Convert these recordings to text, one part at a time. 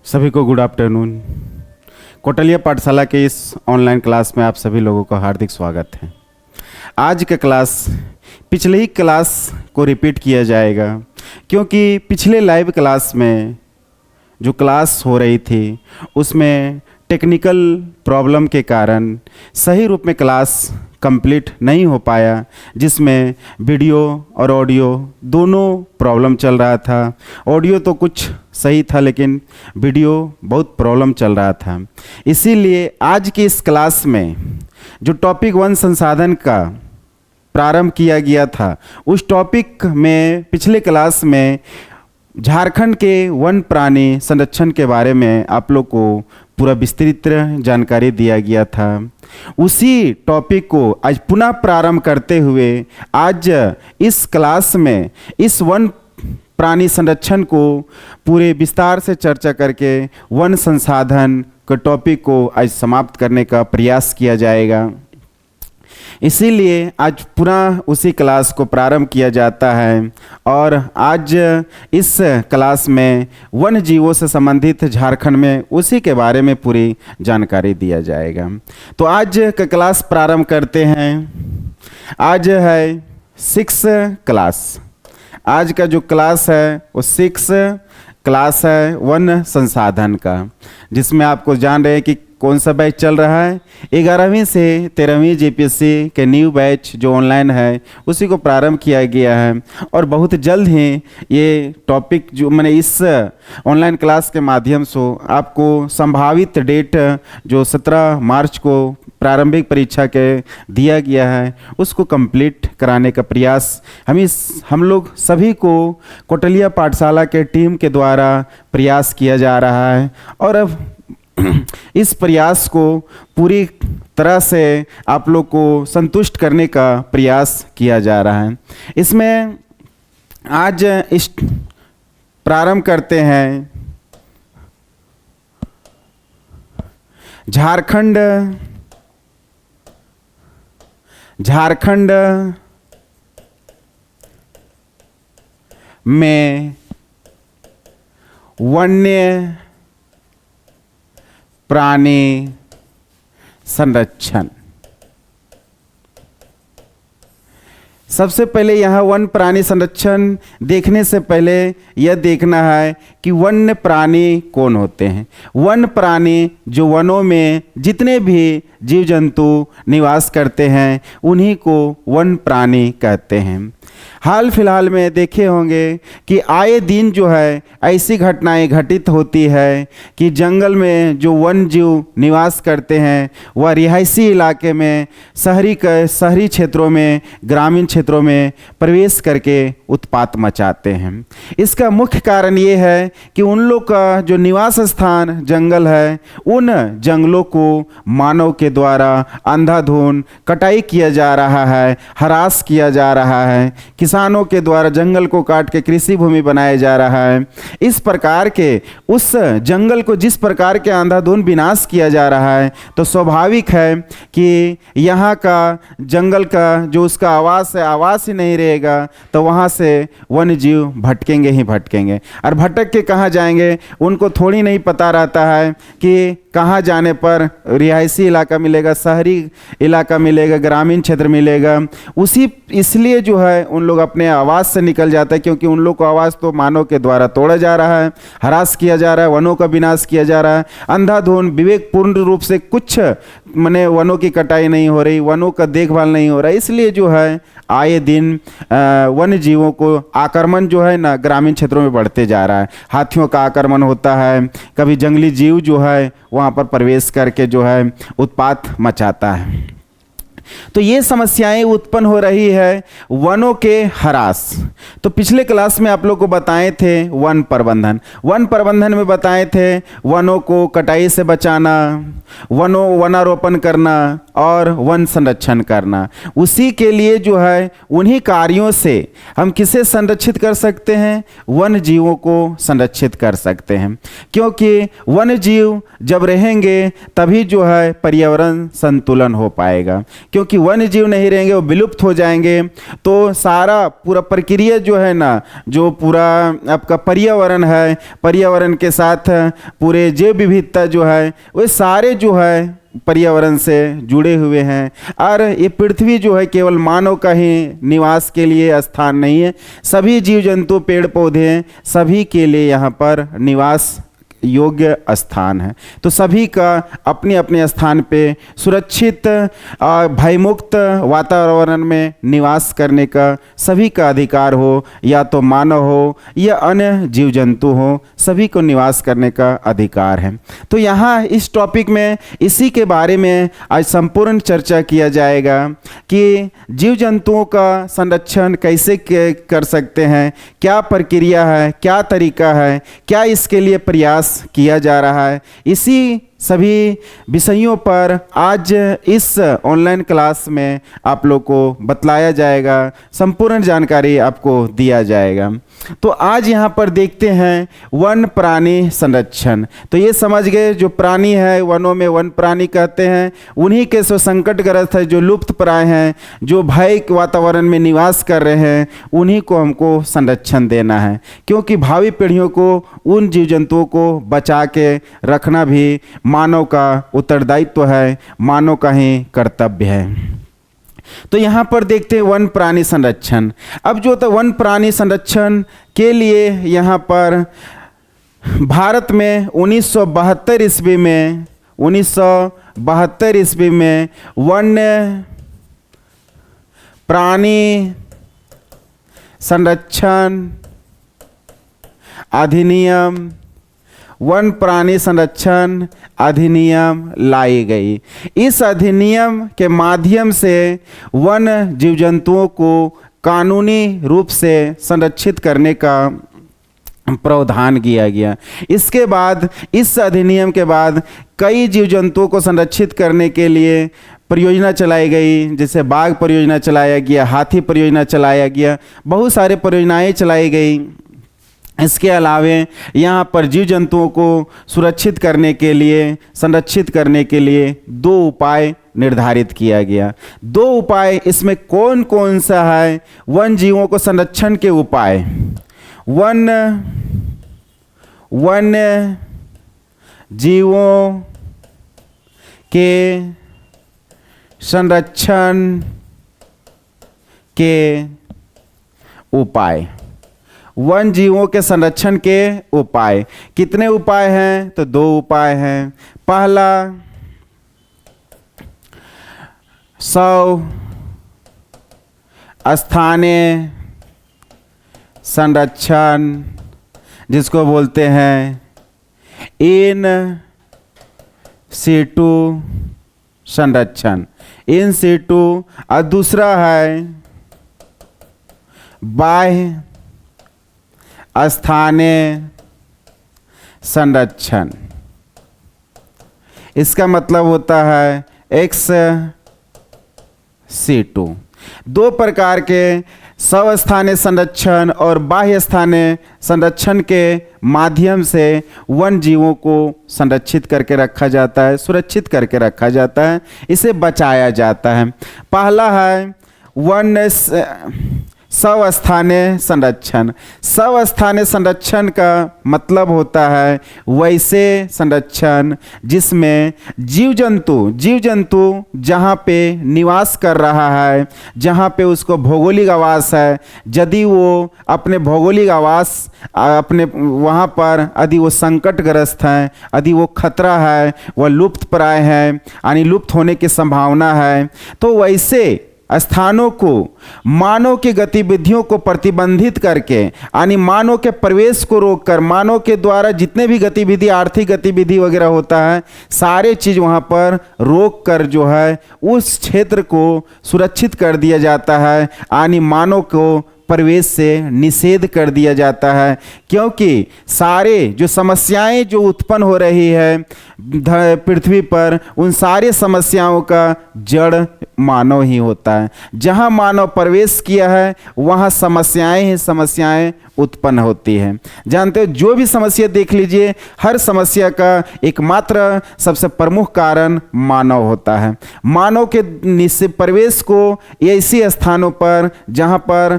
सभी को good afternoon. Kotlia पाठशाला के इस ऑनलाइन क्लास में आप सभी लोगों का हार्दिक स्वागत है। आज का क्लास पिछले ही क्लास को रिपीट किया जाएगा, क्योंकि पिछले लाइव क्लास में जो क्लास हो रही थी उसमें टेक्निकल प्रॉब्लम के कारण सही रूप में क्लास कंप्लीट नहीं हो पाया, जिसमें वीडियो और ऑडियो दोनों प्रॉब्लम चल रहा था। ऑडियो तो कुछ सही था लेकिन वीडियो बहुत प्रॉब्लम चल रहा था। इसीलिए आज की इस क्लास में जो टॉपिक 1 संसाधन का प्रारंभ किया गया था, उस टॉपिक में पिछले क्लास में झारखंड के वन प्राणी संरक्षण के बारे में आप लोग को पूरा विस्तृत जानकारी दिया गया था। उसी टॉपिक को आज पुनः प्रारंभ करते हुए आज इस क्लास में इस वन प्राणी संरक्षण को पूरे विस्तार से चर्चा करके वन संसाधन के टॉपिक को आज समाप्त करने का प्रयास किया जाएगा। इसीलिए आज पुनः उसी क्लास को प्रारंभ किया जाता है और आज इस क्लास में वन जीवों से संबंधित झारखंड में उसी के बारे में पूरी जानकारी दिया जाएगा। तो आज का क्लास प्रारंभ करते हैं। आज है 6 क्लास। आज का जो क्लास है वो 6 क्लास है वन संसाधन का, जिसमें आपको जान रहे हैं कि कौन सा बैच चल रहा है। 11वीं से 13वीं जीपीएससी के न्यू बैच जो ऑनलाइन है उसी को प्रारंभ किया गया है और बहुत जल्द ही ये टॉपिक जो मैंने इस ऑनलाइन क्लास के माध्यम से आपको संभावित डेट जो 17 मार्च को प्रारंभिक परीक्षा के दिया गया है उसको कंप्लीट कराने का प्रयास हम लोग सभी को कोटलिया पाठशाला के टीम के द्वारा प्रयास किया जा रहा है और अब इस प्रयास को पूरी तरह से आप लोग को संतुष्ट करने का प्रयास किया जा रहा है। इसमें आज इस प्रारंभ करते हैं झारखंड में वन्य प्राणी संरक्षण। सबसे पहले यहाँ वन प्राणी संरक्षण देखने से पहले यह देखना है कि वन्य प्राणी कौन होते हैं। वन प्राणी जो वनों में जितने भी जीव जंतु निवास करते हैं उन्हीं को वन प्राणी कहते हैं। हाल फिलहाल में देखे होंगे कि आए दिन जो है ऐसी घटनाएं घटित होती है कि जंगल में जो वन जीव निवास करते हैं वह रिहायशी इलाके में शहरी क्षेत्रों में ग्रामीण क्षेत्रों में प्रवेश करके उत्पात मचाते हैं। इसका मुख्य कारण ये है कि उन लोग का जो निवास स्थान जंगल है उन जंगलों को मानव के द्वारा अंधाधुंध कटाई किया जा रहा है, हरास किया जा रहा है, किसानों के द्वारा जंगल को काट के कृषि भूमि बनाया जा रहा है। इस प्रकार के उस जंगल को जिस प्रकार के अंधाधुंध विनाश किया जा रहा है तो स्वाभाविक है कि यहाँ का जंगल का जो उसका आवास है आवास ही नहीं रहेगा, तो वहाँ से वन्य जीव भटकेंगे ही भटकेंगे। और भटक के कहाँ जाएंगे उनको थोड़ी नहीं पता रहता है कि कहाँ जाने पर रिहायशी इलाका मिलेगा, शहरी इलाका मिलेगा, ग्रामीण क्षेत्र मिलेगा। इसलिए जो है उन लोग अपने आवास से निकल जाता है, क्योंकि उन लोग को आवास तो मानव के द्वारा तोड़ा जा रहा है, हरास किया जा रहा है, वनों का विनाश किया जा रहा है। अंधाधुंध विवेकपूर्ण रूप से कुछ माने वनों की कटाई नहीं हो रही, वनों का देखभाल नहीं हो रहा है। इसलिए जो है आए दिन वन्य जीवों को आक्रमण जो है ना ग्रामीण क्षेत्रों में बढ़ते जा रहा है। हाथियों का आक्रमण होता है, कभी जंगली जीव जो है वहाँ पर प्रवेश करके जो है उत्पात मचाता है। तो ये समस्याएं उत्पन्न हो रही है वनों के ह्रास। तो पिछले क्लास में आप लोग को बताए थे वन प्रबंधन में बताए थे वनों को कटाई से बचाना, वनारोपण करना और वन संरक्षण करना। उसी के लिए जो है उन्हीं कार्यों से हम किसे संरक्षित कर सकते हैं, वन जीवों को संरक्षित कर सकते हैं। क्योंकि वन जीव जब रहेंगे तभी जो है पर्यावरण संतुलन हो पाएगा। क्योंकि क्योंकि वन्य जीव नहीं रहेंगे, वो विलुप्त हो जाएंगे। तो सारा पूरा प्रक्रिया जो है ना, जो पूरा आपका पर्यावरण है, पर्यावरण के साथ पूरे जैव विविधता जो है, वे सारे जो है पर्यावरण से जुड़े हुए हैं। और ये पृथ्वी जो है केवल मानव का ही निवास के लिए स्थान नहीं है, सभी जीव जंतु पेड़ पौधे सभी के लिए यहाँ पर निवास योग्य स्थान है। तो सभी का अपने अपने स्थान पे सुरक्षित भयमुक्त वातावरण में निवास करने का सभी का अधिकार हो, या तो मानव हो या अन्य जीव जंतु हो, सभी को निवास करने का अधिकार है। तो यहाँ इस टॉपिक में इसी के बारे में आज संपूर्ण चर्चा किया जाएगा कि जीव जंतुओं का संरक्षण कैसे कर सकते हैं, क्या प्रक्रिया है, क्या तरीका है, क्या इसके लिए प्रयास किया जा रहा है। इसी सभी विषयों पर आज इस ऑनलाइन क्लास में आप लोग को बतलाया जाएगा, संपूर्ण जानकारी आपको दिया जाएगा। तो आज यहाँ पर देखते हैं वन प्राणी संरक्षण। तो ये समझ गए, जो प्राणी है वनों में वन प्राणी कहते हैं, उन्हीं के जो संकटग्रस्त है, जो लुप्त प्राय हैं, जो भय के वातावरण में निवास कर रहे हैं, उन्हीं को हमको संरक्षण देना है। क्योंकि भावी पीढ़ियों को उन जीव जंतुओं को बचा के रखना भी मानव का उत्तरदायित्व है, मानव का ही कर्तव्य है। तो यहाँ पर देखते हैं वन प्राणी संरक्षण। अब जो तो वन प्राणी संरक्षण के लिए यहाँ पर भारत में 1972 ईस्वी में वन्य प्राणी संरक्षण अधिनियम, वन प्राणी संरक्षण अधिनियम लाई गई। इस अधिनियम के माध्यम से वन जीव जंतुओं को कानूनी रूप से संरक्षित करने का प्रावधान किया गया। इसके बाद, इस अधिनियम के बाद कई जीव जंतुओं को संरक्षित करने के लिए परियोजना चलाई गई, जैसे बाघ परियोजना चलाया गया, हाथी परियोजना चलाया गया, बहुत सारे परियोजनाएं चलाई गई। इसके अलावे यहाँ पर जीव जंतुओं को सुरक्षित करने के लिए, संरक्षित करने के लिए 2 उपाय निर्धारित किया गया। 2 उपाय इसमें कौन कौन सा है? वन जीवों को संरक्षण के उपाय, वन्य जीवों के संरक्षण के उपाय, वन जीवों के संरक्षण के उपाय। कितने उपाय हैं? तो 2 उपाय हैं। पहला 100 स्थानीय संरक्षण, जिसको बोलते हैं इन सीटू संरक्षण, इन सीटू। और दूसरा है बाह्य स्थानीय संरक्षण। इसका मतलब होता है एक्स सीटू। 2 प्रकार के स्वस्थानीय संरक्षण और बाह्य स्थानीय संरक्षण के माध्यम से वन जीवों को संरक्षित करके रखा जाता है, सुरक्षित करके रखा जाता है, इसे बचाया जाता है। पहला है वन स्वस्थानीय संरक्षण। स्वस्थानीय संरक्षण का मतलब होता है वैसे संरक्षण जिसमें जीव जंतु जहाँ पे निवास कर रहा है, जहाँ पे उसको भौगोलिक आवास है, यदि वो अपने भौगोलिक आवास अपने वहाँ पर यदि वो संकटग्रस्त हैं, यदि वो खतरा है, वह लुप्त प्राय है यानी लुप्त होने की संभावना है, तो वैसे स्थानों को मानव की गतिविधियों को प्रतिबंधित करके यानी मानव के प्रवेश को रोककर, मानव के द्वारा जितने भी गतिविधि, आर्थिक गतिविधि वगैरह होता है, सारे चीज़ वहाँ पर रोक कर जो है उस क्षेत्र को सुरक्षित कर दिया जाता है, यानी मानव को प्रवेश से निषेध कर दिया जाता है। क्योंकि सारे जो समस्याएं जो उत्पन्न हो रही है पृथ्वी पर, उन सारे समस्याओं का जड़ मानव ही होता है। जहां मानव प्रवेश किया है वहां समस्याएं ही समस्याएं उत्पन्न होती है। जानते हो, जो भी समस्या देख लीजिए, हर समस्या का एकमात्र सबसे प्रमुख कारण मानव होता है। मानव के निश्चित प्रवेश को ऐसी स्थानों पर जहाँ पर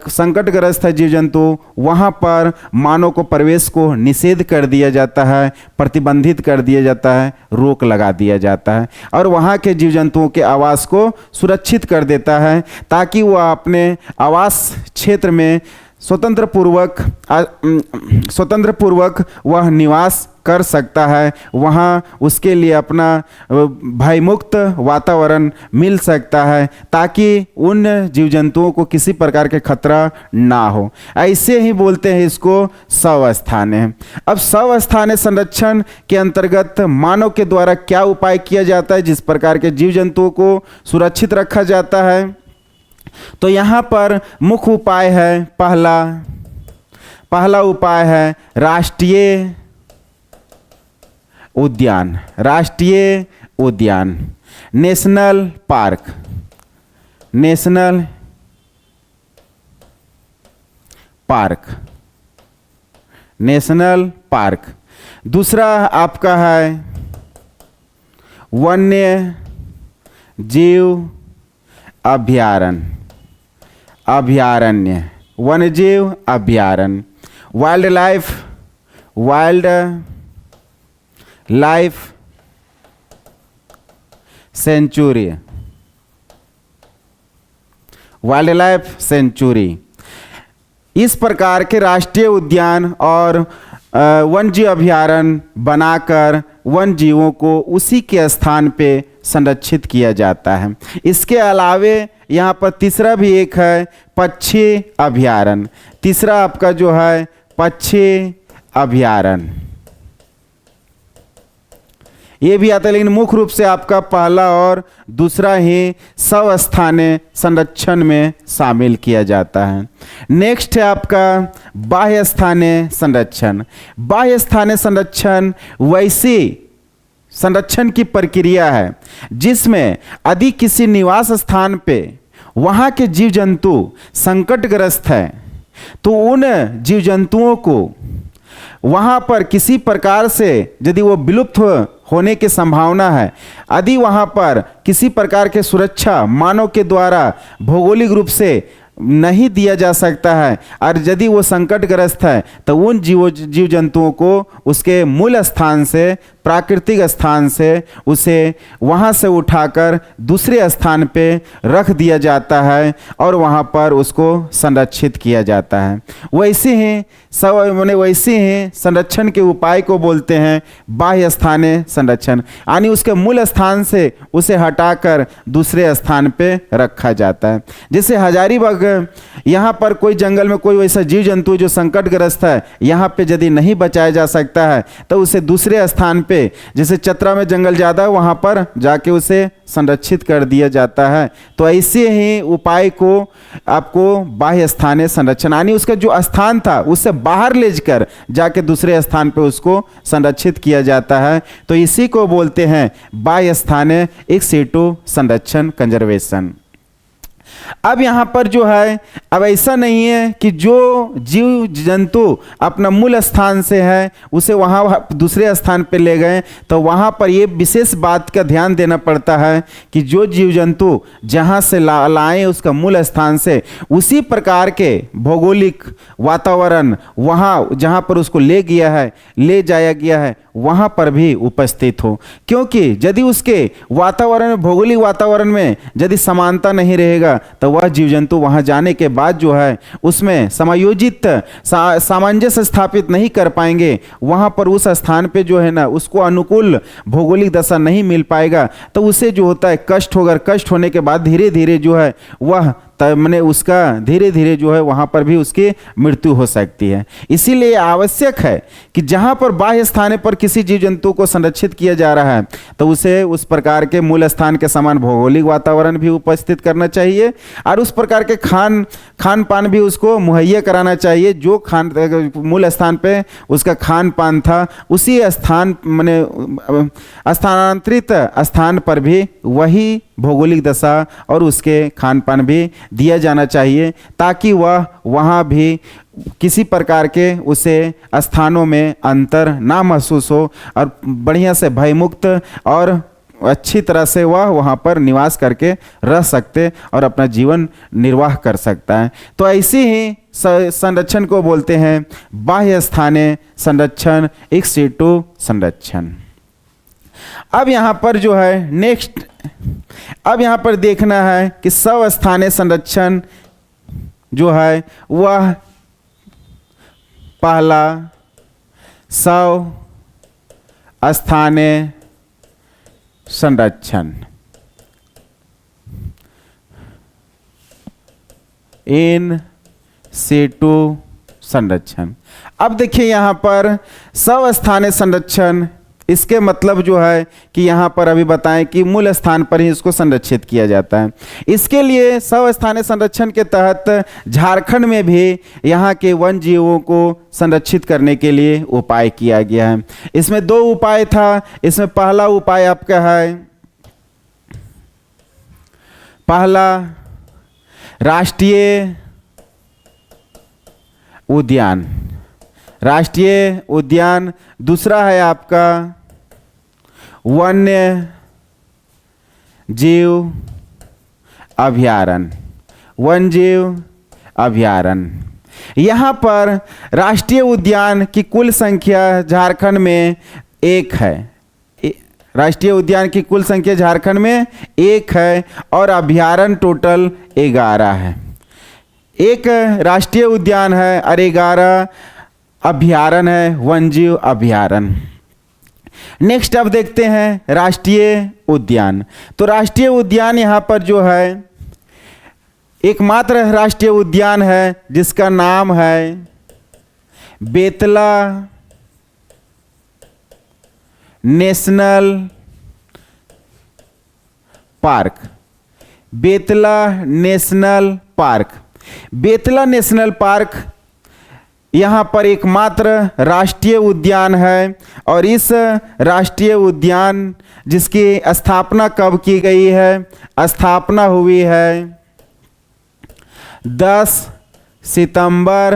संकटग्रस्त है जीव जंतु, वहाँ पर मानव को प्रवेश को निषेध कर दिया जाता है, प्रतिबंधित कर दिया जाता है, रोक लगा दिया जाता है और वहाँ के जीव जंतुओं के आवास को सुरक्षित कर देता है ताकि वह अपने आवास क्षेत्र में स्वतंत्र पूर्वक वह निवास कर सकता है। वहाँ उसके लिए अपना भयमुक्त वातावरण मिल सकता है ताकि उन जीव जंतुओं को किसी प्रकार के खतरा ना हो। ऐसे ही बोलते हैं इसको स्वस्थानीय। अब स्वस्थानीय संरक्षण के अंतर्गत मानव के द्वारा क्या उपाय किया जाता है, जिस प्रकार के जीव जंतुओं को सुरक्षित रखा जाता है, तो यहाँ पर मुख्य उपाय है, पहला उपाय है राष्ट्रीय उद्यान, नेशनल पार्क। दूसरा आपका है वन्य जीव अभयारण्य, वाइल्ड लाइफ सेंचुरी। इस प्रकार के राष्ट्रीय उद्यान और वन जीव अभयारण्य बनाकर वन जीवों को उसी के स्थान पे संरक्षित किया जाता है। इसके अलावे यहाँ पर तीसरा भी एक है पक्षी अभयारण्य। तीसरा आपका जो है पक्षी अभयारण्य, ये भी आता है, लेकिन मुख्य रूप से आपका पहला और दूसरा ही स्वस्थानीय संरक्षण में शामिल किया जाता है। नेक्स्ट है आपका बाह्य स्थानीय संरक्षण। बाह्य स्थानीय संरक्षण वैसी संरक्षण की प्रक्रिया है जिसमें यदि किसी निवास स्थान पे वहाँ के जीव जंतु संकटग्रस्त है तो उन जीव जंतुओं को वहाँ पर किसी प्रकार से यदि वो विलुप्त होने की संभावना है, यदि वहाँ पर किसी प्रकार के सुरक्षा मानव के द्वारा भौगोलिक रूप से नहीं दिया जा सकता है और यदि वो संकटग्रस्त है तो उन जीव जंतुओं को उसके मूल स्थान से, प्राकृतिक स्थान से उसे वहाँ से उठाकर दूसरे स्थान पे रख दिया जाता है और वहाँ पर उसको संरक्षित किया जाता है। वैसे ही संरक्षण के उपाय को बोलते हैं बाह्य स्थानीय संरक्षण, यानी उसके मूल स्थान से उसे हटाकर दूसरे स्थान पे रखा जाता है। जैसे हजारीबाग, यहाँ पर कोई जंगल में कोई वैसा जीव जंतु जो संकटग्रस्त है, यहाँ पे यदि नहीं बचाया जा सकता है तो उसे दूसरे स्थान पे, जैसे चतरा में जंगल ज़्यादा है, वहाँ पर जाके उसे संरक्षित कर दिया जाता है। तो ऐसे ही उपाय को आपको बाह्य स्थानीय संरक्षण, यानी उसका जो स्थान था उससे बाहर ले जाकर जाके दूसरे स्थान पे उसको संरक्षित किया जाता है। तो इसी को बोलते हैं बाह्य स्थानीय इन सिटू संरक्षण, कंजर्वेशन। अब यहाँ पर जो है, अब ऐसा नहीं है कि जो जीव जंतु अपना मूल स्थान से है उसे वहाँ दूसरे स्थान पे ले गए, तो वहाँ पर ये विशेष बात का ध्यान देना पड़ता है कि जो जीव जंतु जहाँ से लाए उसका मूल स्थान से उसी प्रकार के भौगोलिक वातावरण वहाँ जहाँ पर उसको ले जाया गया है वहाँ पर भी उपस्थित हो। क्योंकि यदि उसके वातावरण में, भौगोलिक वातावरण में यदि समानता नहीं रहेगा तो वह जीव जंतु वहाँ जाने के बाद जो है उसमें समायोजित सामंजस्य स्थापित नहीं कर पाएंगे। वहाँ पर उस स्थान पे जो है ना उसको अनुकूल भौगोलिक दशा नहीं मिल पाएगा, तो उसे जो होता है कष्ट होगा। कष्ट होने के बाद धीरे धीरे जो है वह मैंने उसका धीरे धीरे जो है वहाँ पर भी उसकी मृत्यु हो सकती है। इसीलिए आवश्यक है कि जहाँ पर बाह्य स्थान पर किसी जीव जंतु को संरक्षित किया जा रहा है तो उसे उस प्रकार के मूल स्थान के समान भौगोलिक वातावरण भी उपस्थित करना चाहिए और उस प्रकार के खान पान भी उसको मुहैया कराना चाहिए। जो मूल स्थान पे उसका खान पान था उसी स्थान स्थानांतरित स्थान पर भी वही भौगोलिक दशा और उसके खान पान भी दिया जाना चाहिए, ताकि वह वहाँ भी किसी प्रकार के उसे स्थानों में अंतर ना महसूस हो और बढ़िया से भयमुक्त और अच्छी तरह से वह वहाँ पर निवास करके रह सकते और अपना जीवन निर्वाह कर सकता है। तो ऐसी ही संरक्षण को बोलते हैं बाह्य स्थानीय संरक्षण, इन सिटू संरक्षण। अब यहाँ पर जो है नेक्स्ट, अब यहाँ पर देखना है कि स्वस्थानीय संरक्षण जो है वह पहला स्वस्थानीय संरक्षण, इन सिटू संरक्षण। अब देखिए यहाँ पर स्वस्थानीय संरक्षण, इसके मतलब जो है कि यहाँ पर अभी बताएं कि मूल स्थान पर ही इसको संरक्षित किया जाता है। इसके लिए स्वस्थानीय संरक्षण के तहत झारखंड में भी यहाँ के वन जीवों को संरक्षित करने के लिए उपाय किया गया है। इसमें दो उपाय था। इसमें पहला उपाय आपका है, पहला राष्ट्रीय उद्यान, राष्ट्रीय उद्यान। दूसरा है आपका वन्य जीव अभयारण्य, वन्य जीव अभयारण्य। यहाँ पर राष्ट्रीय उद्यान की कुल संख्या झारखंड में 1 है। राष्ट्रीय उद्यान की कुल संख्या झारखंड में 1 है और अभयारण्य टोटल 11 है। 1 राष्ट्रीय उद्यान है और 11 अभयारण्य है, वन्यजीव अभयारण्य। नेक्स्ट अब देखते हैं राष्ट्रीय उद्यान। तो राष्ट्रीय उद्यान यहाँ पर जो है एकमात्र राष्ट्रीय उद्यान है जिसका नाम है Betla national park, Betla national park. Betla national park यहाँ पर एकमात्र राष्ट्रीय उद्यान है और इस राष्ट्रीय उद्यान जिसकी स्थापना कब की गई है? स्थापना हुई है 10 सितंबर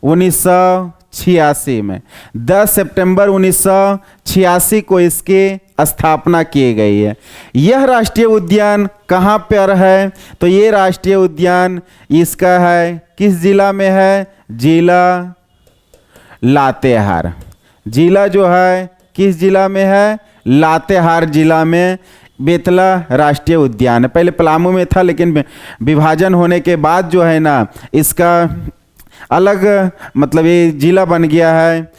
1986 में। 10 सितंबर 1986 को इसकी स्थापना की गई है। यह राष्ट्रीय उद्यान कहाँ पर है? तो ये राष्ट्रीय उद्यान इसका है, किस जिला में है? जिला लातेहार। जिला जो है किस जिला में है? लातेहार जिला में बेतला राष्ट्रीय उद्यान है। पहले पलामू में था, लेकिन विभाजन होने के बाद जो है ना इसका अलग मतलब ये जिला बन गया है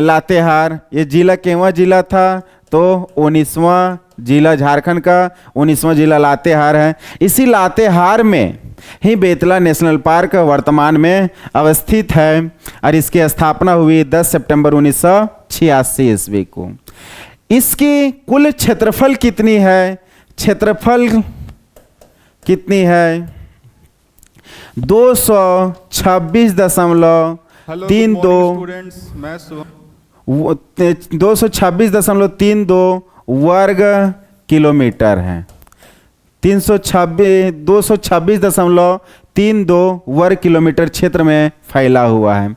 लातेहार। ये जिला केवं जिला था? तो 19वां जिला झारखंड का 19वां जिला लातेहार है। इसी लातेहार में ही बेतला नेशनल पार्क वर्तमान में अवस्थित है और इसकी स्थापना हुई 10 सितंबर 1986 ईस्वी को। इसकी कुल क्षेत्रफल कितनी है? क्षेत्रफल कितनी है? 226.32 वर्ग किलोमीटर है। 226.32 वर्ग किलोमीटर क्षेत्र में फैला हुआ है।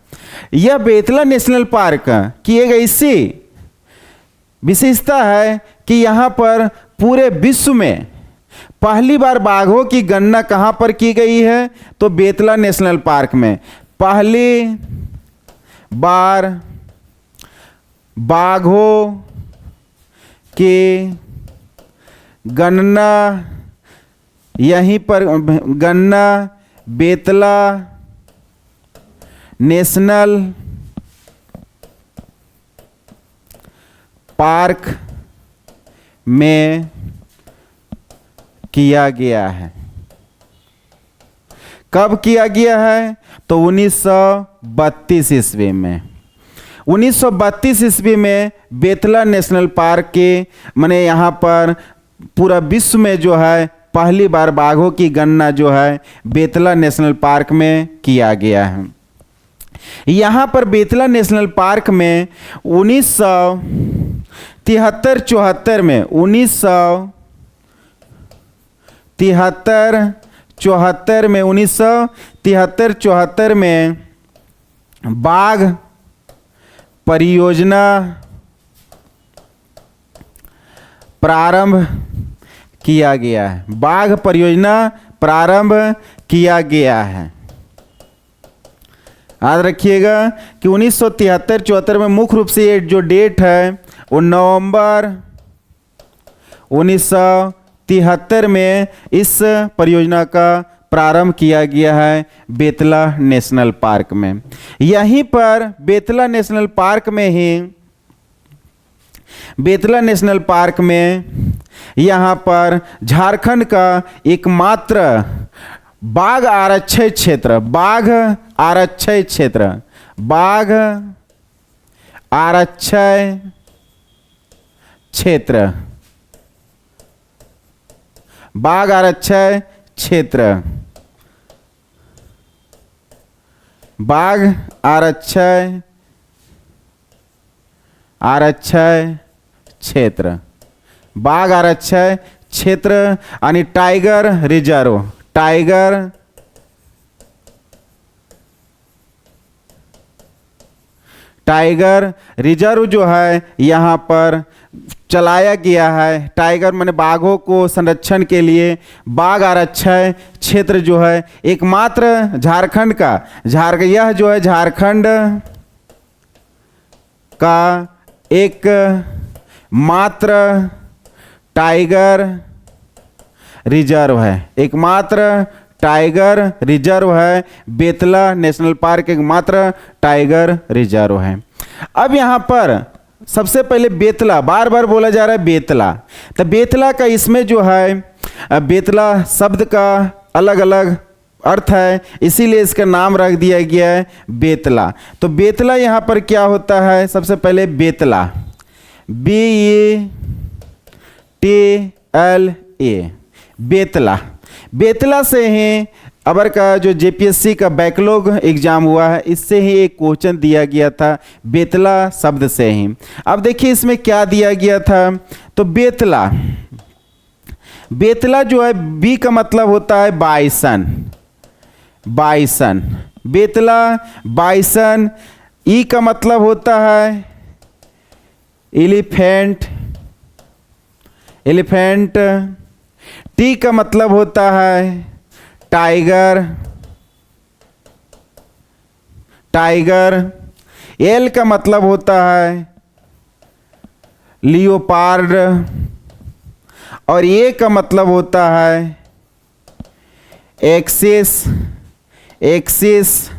यह बेतला नेशनल पार्क की एक ऐसी विशेषता है कि यहाँ पर पूरे विश्व में पहली बार बाघों की गणना कहाँ पर की गई है? तो बेतला नेशनल पार्क में पहली बार बाघों की गणना यहीं पर गणना बेतला नेशनल पार्क में किया गया है। कब किया गया है? तो 1932 ईस्वी में। 1932 ईस्वी में बेतला नेशनल पार्क के माने यहाँ पर पूरा विश्व में जो है पहली बार बाघों की गणना जो है बेतला नेशनल पार्क में किया गया है। यहाँ पर बेतला नेशनल पार्क में 1973-74 में 1973 तिहत्तर चौहत्तर में 1973-74 में बाघ परियोजना प्रारंभ किया गया है। बाघ परियोजना प्रारंभ किया गया है। याद रखिएगा कि 1973-74 में मुख्य रूप से ये जो डेट है वो नवंबर 1973 में इस परियोजना का प्रारंभ किया गया है बेतला नेशनल पार्क में। यहीं पर बेतला नेशनल पार्क में ही बेतला नेशनल पार्क में यहाँ पर झारखंड का एकमात्र बाघ आरक्षित क्षेत्र, बाघ आरक्षित क्षेत्र, बाघ आरक्षित क्षेत्र, बाघ आरक्षित क्षेत्र, बाघ आरक्षित क्षेत्र, बाघ आरक्षित क्षेत्र आणि tiger reserve, tiger tiger reserve जो है यहाँ पर चलाया गया है। टाइगर माने बाघों को संरक्षण के लिए बाघ आरक्षित क्षेत्र जो है एकमात्र झारखंड का, यह जो है झारखंड का एक मात्र टाइगर रिजर्व है, एकमात्र टाइगर रिजर्व है। बेतला नेशनल पार्क एकमात्र टाइगर रिजर्व है। अब यहाँ पर सबसे पहले बेतला, बार बार बोला जा रहा है बेतला, तो बेतला का इसमें जो है बेतला शब्द का अलग अलग अर्थ है, इसीलिए इसका नाम रख दिया गया है बेतला। तो बेतला यहाँ पर क्या होता है, सबसे पहले बेतला, BETLA, बेतला। बेतला से ही अबर का जो JPSC का बैकलॉग एग्जाम हुआ है, इससे ही एक क्वेश्चन दिया गया था बेतला शब्द से ही। अब देखिए इसमें क्या दिया गया था, तो बेतला, बेतला जो है बी का मतलब होता है बाइसन, बाइसन, बेतला बाइसन। ई का मतलब होता है एलिफेंट, एलिफेंट। टी का मतलब होता है टाइगर, टाइगर। एल का मतलब होता है लियोपार्ड और ए का मतलब होता है एक्सिस, एक्सिस।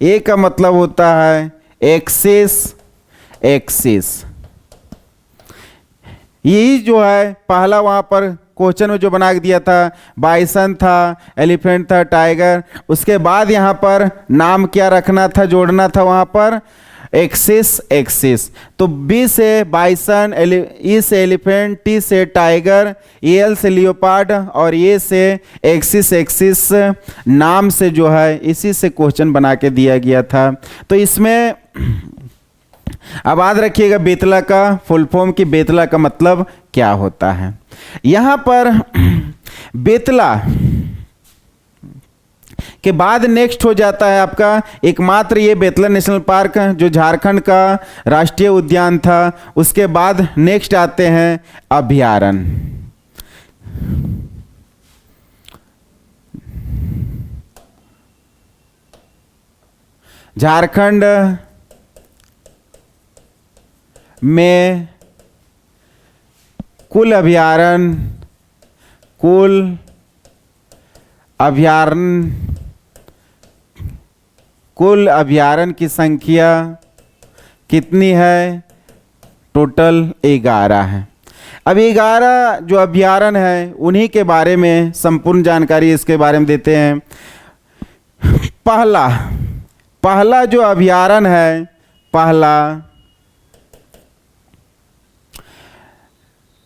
ए का मतलब होता है एक्सिस, एक्सिस। यही जो है पहला वहाँ पर क्वेश्चन में जो बना दिया था, बाइसन था, एलिफेंट था, टाइगर। उसके बाद यहाँ पर नाम क्या रखना था, जोड़ना था वहाँ पर एक्सिस, एक्सिस। तो बी से बाइसन, ई से एलिफेंट, टी से टाइगर, एल से लियोपार्ड और ए से एक्सिस, एक्सिस नाम से जो है इसी से क्वेश्चन बना के दिया गया था। तो इसमें अब याद रखिएगा बेतला का फुल फॉर्म की, बेतला का मतलब क्या होता है। यहाँ पर बेतला के बाद नेक्स्ट हो जाता है आपका एकमात्र ये बेतला नेशनल पार्क जो झारखंड का राष्ट्रीय उद्यान था। उसके बाद नेक्स्ट आते हैं अभयारण्य। झारखंड में कुल अभयारण्य, कुल अभयारण्य, कुल अभयारण्य की संख्या कितनी है, टोटल 11 है। अब 11 जो अभयारण्य है उन्हीं के बारे में संपूर्ण जानकारी इसके बारे में देते हैं। पहला जो अभयारण्य है, पहला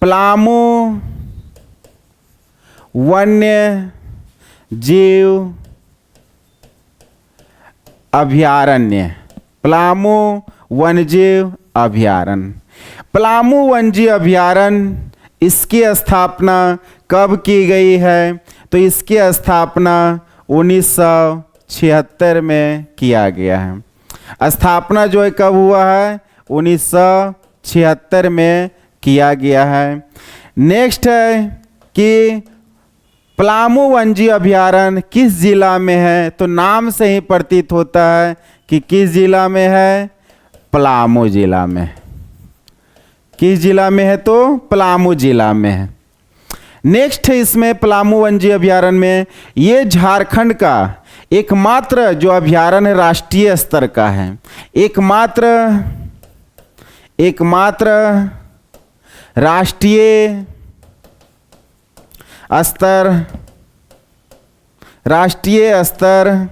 पलामू वन्य जीव अभयारण्य, पलामू वन्यजीव अभयारण्य। पलामू वन्यजीव अभयारण्य इसकी स्थापना कब की गई है? तो इसकी स्थापना 1976 में किया गया है। स्थापना जो है कब हुआ है? 1976 में किया गया है। नेक्स्ट है कि पलामू वन्यजीव अभयारण्य किस जिला में है? तो नाम से ही प्रतीत होता है कि किस जिला में है? पलामू जिला में। किस जिला में है? तो पलामू जिला में है। नेक्स्ट है इसमें पलामू वन्यजीव अभयारण्य में, ये झारखंड का एकमात्र जो अभयारण्य राष्ट्रीय स्तर का है। एकमात्र राष्ट्रीय स्तर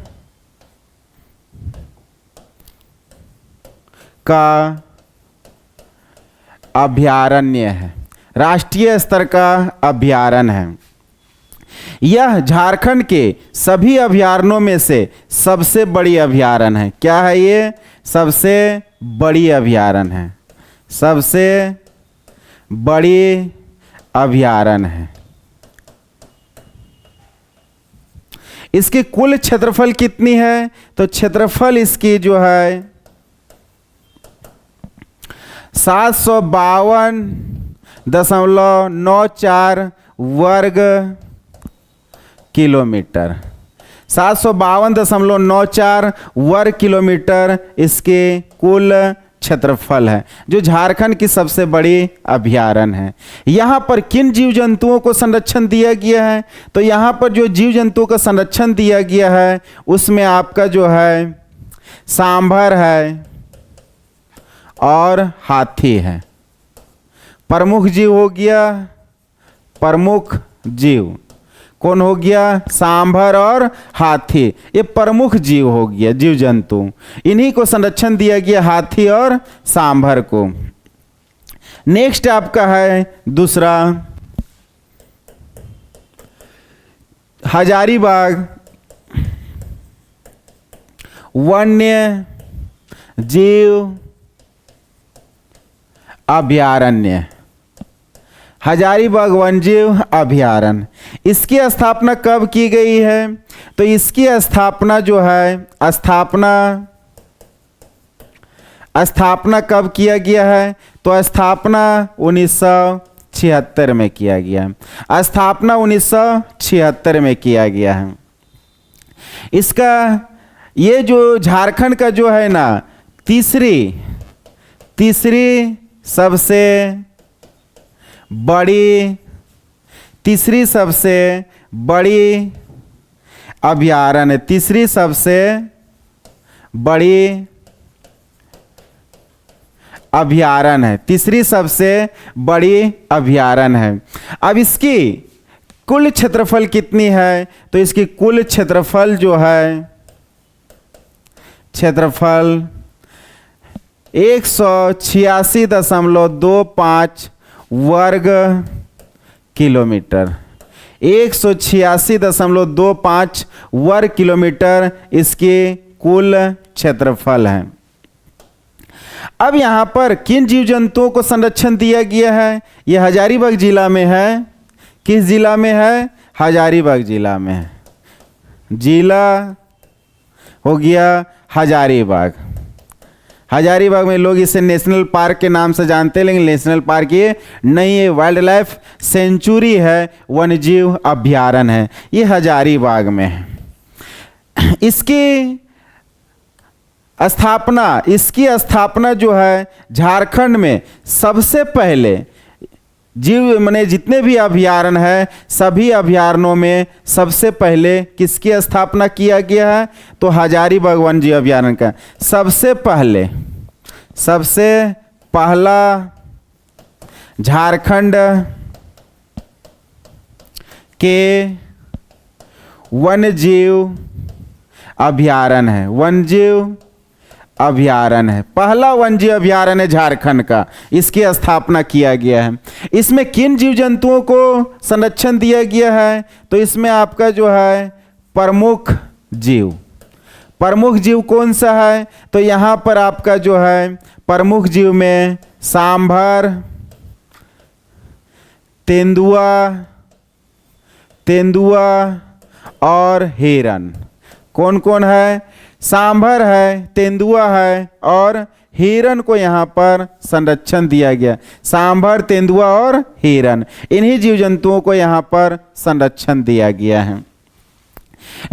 का अभयारण्य है। राष्ट्रीय स्तर का अभयारण्य है। यह झारखंड के सभी अभयारण्यों में से सबसे बड़ी अभयारण्य है। क्या है ये? सबसे बड़ी अभयारण्य है। सबसे बड़ी अभयारण्य है। इसकी कुल क्षेत्रफल कितनी है? तो क्षेत्रफल इसकी जो है 752.94 वर्ग किलोमीटर। 752.94 वर्ग किलोमीटर इसके कुल क्षेत्रफल है, जो झारखंड की सबसे बड़ी अभयारण्य है। यहाँ पर किन जीव जंतुओं को संरक्षण दिया गया है? तो यहाँ पर जो जीव जंतुओं का संरक्षण दिया गया है उसमें आपका जो है सांभर है और हाथी है। प्रमुख जीव हो गया, प्रमुख जीव कौन हो गया? सांभर और हाथी। ये प्रमुख जीव हो गया, जीव जंतु। इन्हीं को संरक्षण दिया गया, हाथी और सांभर को। नेक्स्ट आपका है दूसरा, हजारीबाग वन्य जीव अभयारण्य। हजारीबाग वन्यजीव अभयारण्य, इसकी स्थापना कब की गई है? तो इसकी स्थापना जो है स्थापना कब किया गया है? तो स्थापना 1976 में किया गया है। स्थापना 1976 में किया गया है। इसका ये जो झारखंड का जो है ना तीसरी सबसे बड़ी अभयारण्य, तीसरी सबसे बड़ी अभयारण्य है। तीसरी सबसे बड़ी अभयारण्य है। अब इसकी कुल क्षेत्रफल कितनी है? तो इसकी कुल क्षेत्रफल जो है 186.25 वर्ग किलोमीटर। 186.25 वर्ग किलोमीटर इसके कुल क्षेत्रफल है। अब यहाँ पर किन जीव जंतुओं को संरक्षण दिया गया है? यह हजारीबाग जिला में है। किस जिला में है? हजारीबाग जिला में है। जिला हो गया हजारीबाग। हजारीबाग में लोग इसे नेशनल पार्क के नाम से जानते हैं, लेकिन नेशनल पार्क ये नहीं है, वाइल्ड लाइफ सेंचुरी है, वन्यजीव अभयारण्य है। ये हजारीबाग में है। इसकी स्थापना जो है झारखंड में सबसे पहले जीव माने जितने भी अभयारण्य है सभी अभयारण्यों में सबसे पहले किसकी स्थापना किया गया है? तो हजारीबाग वन्यजीव अभयारण्य का सबसे पहला झारखंड के वन्यजीव अभयारण्य है। वन्यजीव अभयारण्य है, पहला वन्यजीव अभयारण्य झारखंड का, इसकी स्थापना किया गया है। इसमें किन जीव जंतुओं को संरक्षण दिया गया है? तो इसमें आपका जो है प्रमुख जीव कौन सा है? तो यहाँ पर आपका जो है प्रमुख जीव में सांभर, तेंदुआ, तेंदुआ और हिरन। कौन कौन है? सांभर है, तेंदुआ है और हिरन को यहाँ पर संरक्षण दिया गया। सांभर, तेंदुआ और हिरन, इन्हीं जीव जंतुओं को यहाँ पर संरक्षण दिया गया है।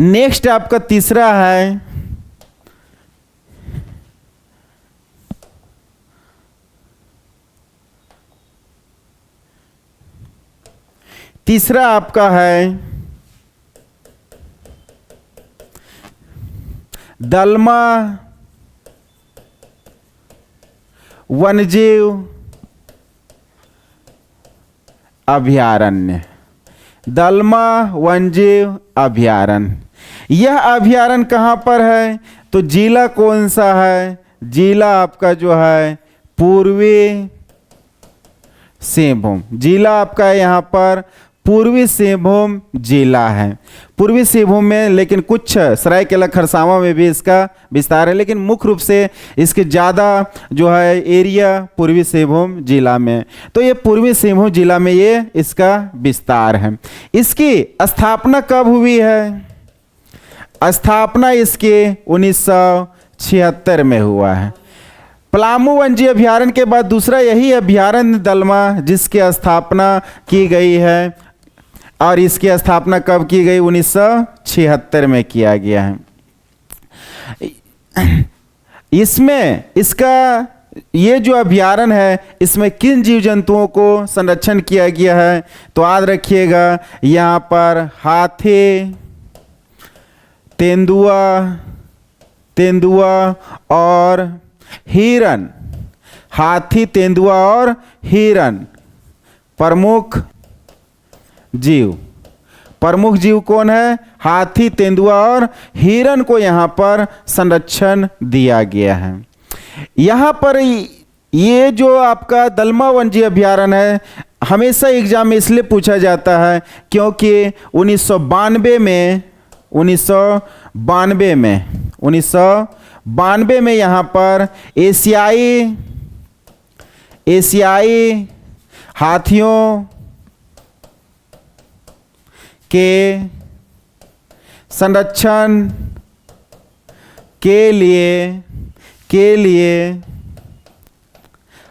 नेक्स्ट आपका तीसरा है तीसरा आपका है दलमा वन्यजीव अभयारण्य। दलमा वन्यजीव अभयारण्य, यह अभयारण्य कहाँ पर है? तो जिला कौन सा है? जिला आपका जो है पूर्वी सिंहभूम। जिला आपका यहाँ पर पूर्वी सिंहभूम जिला है। पूर्वी सिंहभूम में लेकिन कुछ सरायकेला खरसावां में भी इसका विस्तार है, लेकिन मुख्य रूप से इसके ज़्यादा जो है एरिया पूर्वी सिंहभूम जिला में। तो ये पूर्वी सिंहभूम जिला में ये इसका विस्तार है। इसकी स्थापना कब हुई है? स्थापना इसके 1976 में हुआ है। पलामू वन्यजीव अभयारण्य के बाद दूसरा यही अभयारण्य दलमा, जिसकी स्थापना की गई है, और इसकी स्थापना कब की गई? 1976 में किया गया है। इसमें इसका ये जो अभयारण्य है, इसमें किन जीव जंतुओं को संरक्षण किया गया है? तो याद रखिएगा, यहाँ पर हाथी, तेंदुआ, तेंदुआ और हिरन। हाथी, तेंदुआ और हिरन प्रमुख जीव। प्रमुख जीव कौन है? हाथी, तेंदुआ और हिरन को यहाँ पर संरक्षण दिया गया है। यहाँ पर ये जो आपका दलमा वन्यजीव अभयारण्य है, हमेशा एग्जाम में इसलिए पूछा जाता है क्योंकि 1992 में यहाँ पर एशियाई हाथियों के संरक्षण के लिए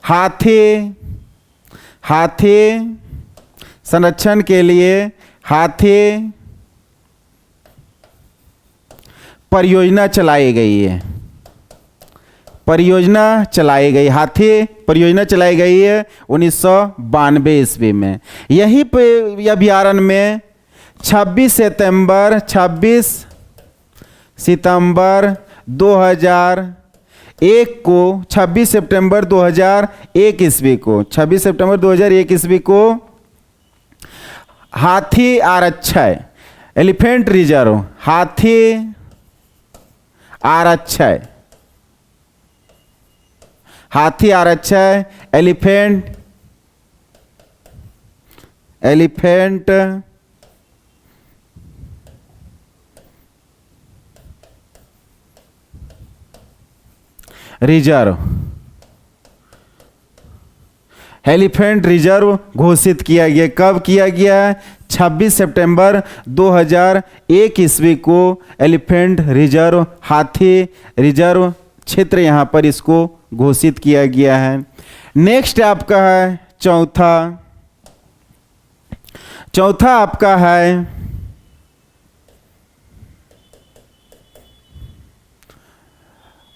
हाथी संरक्षण के लिए हाथी परियोजना चलाई गई है। हाथी परियोजना चलाई गई है 1992 ईस्वी में। यही पे अभयारण्य में 26 सितंबर 2001 को 26 सितंबर 2001 ईस्वी को हाथी आरक्षण एलिफेंट रिजर्व, हाथी आरक्षण एलिफेंट रिजर्व घोषित किया गया। कब किया गया है? 26 सितंबर 2001 ईस्वी को एलिफेंट रिजर्व, हाथी रिजर्व क्षेत्र यहाँ पर इसको घोषित किया गया है। नेक्स्ट आपका है चौथा आपका है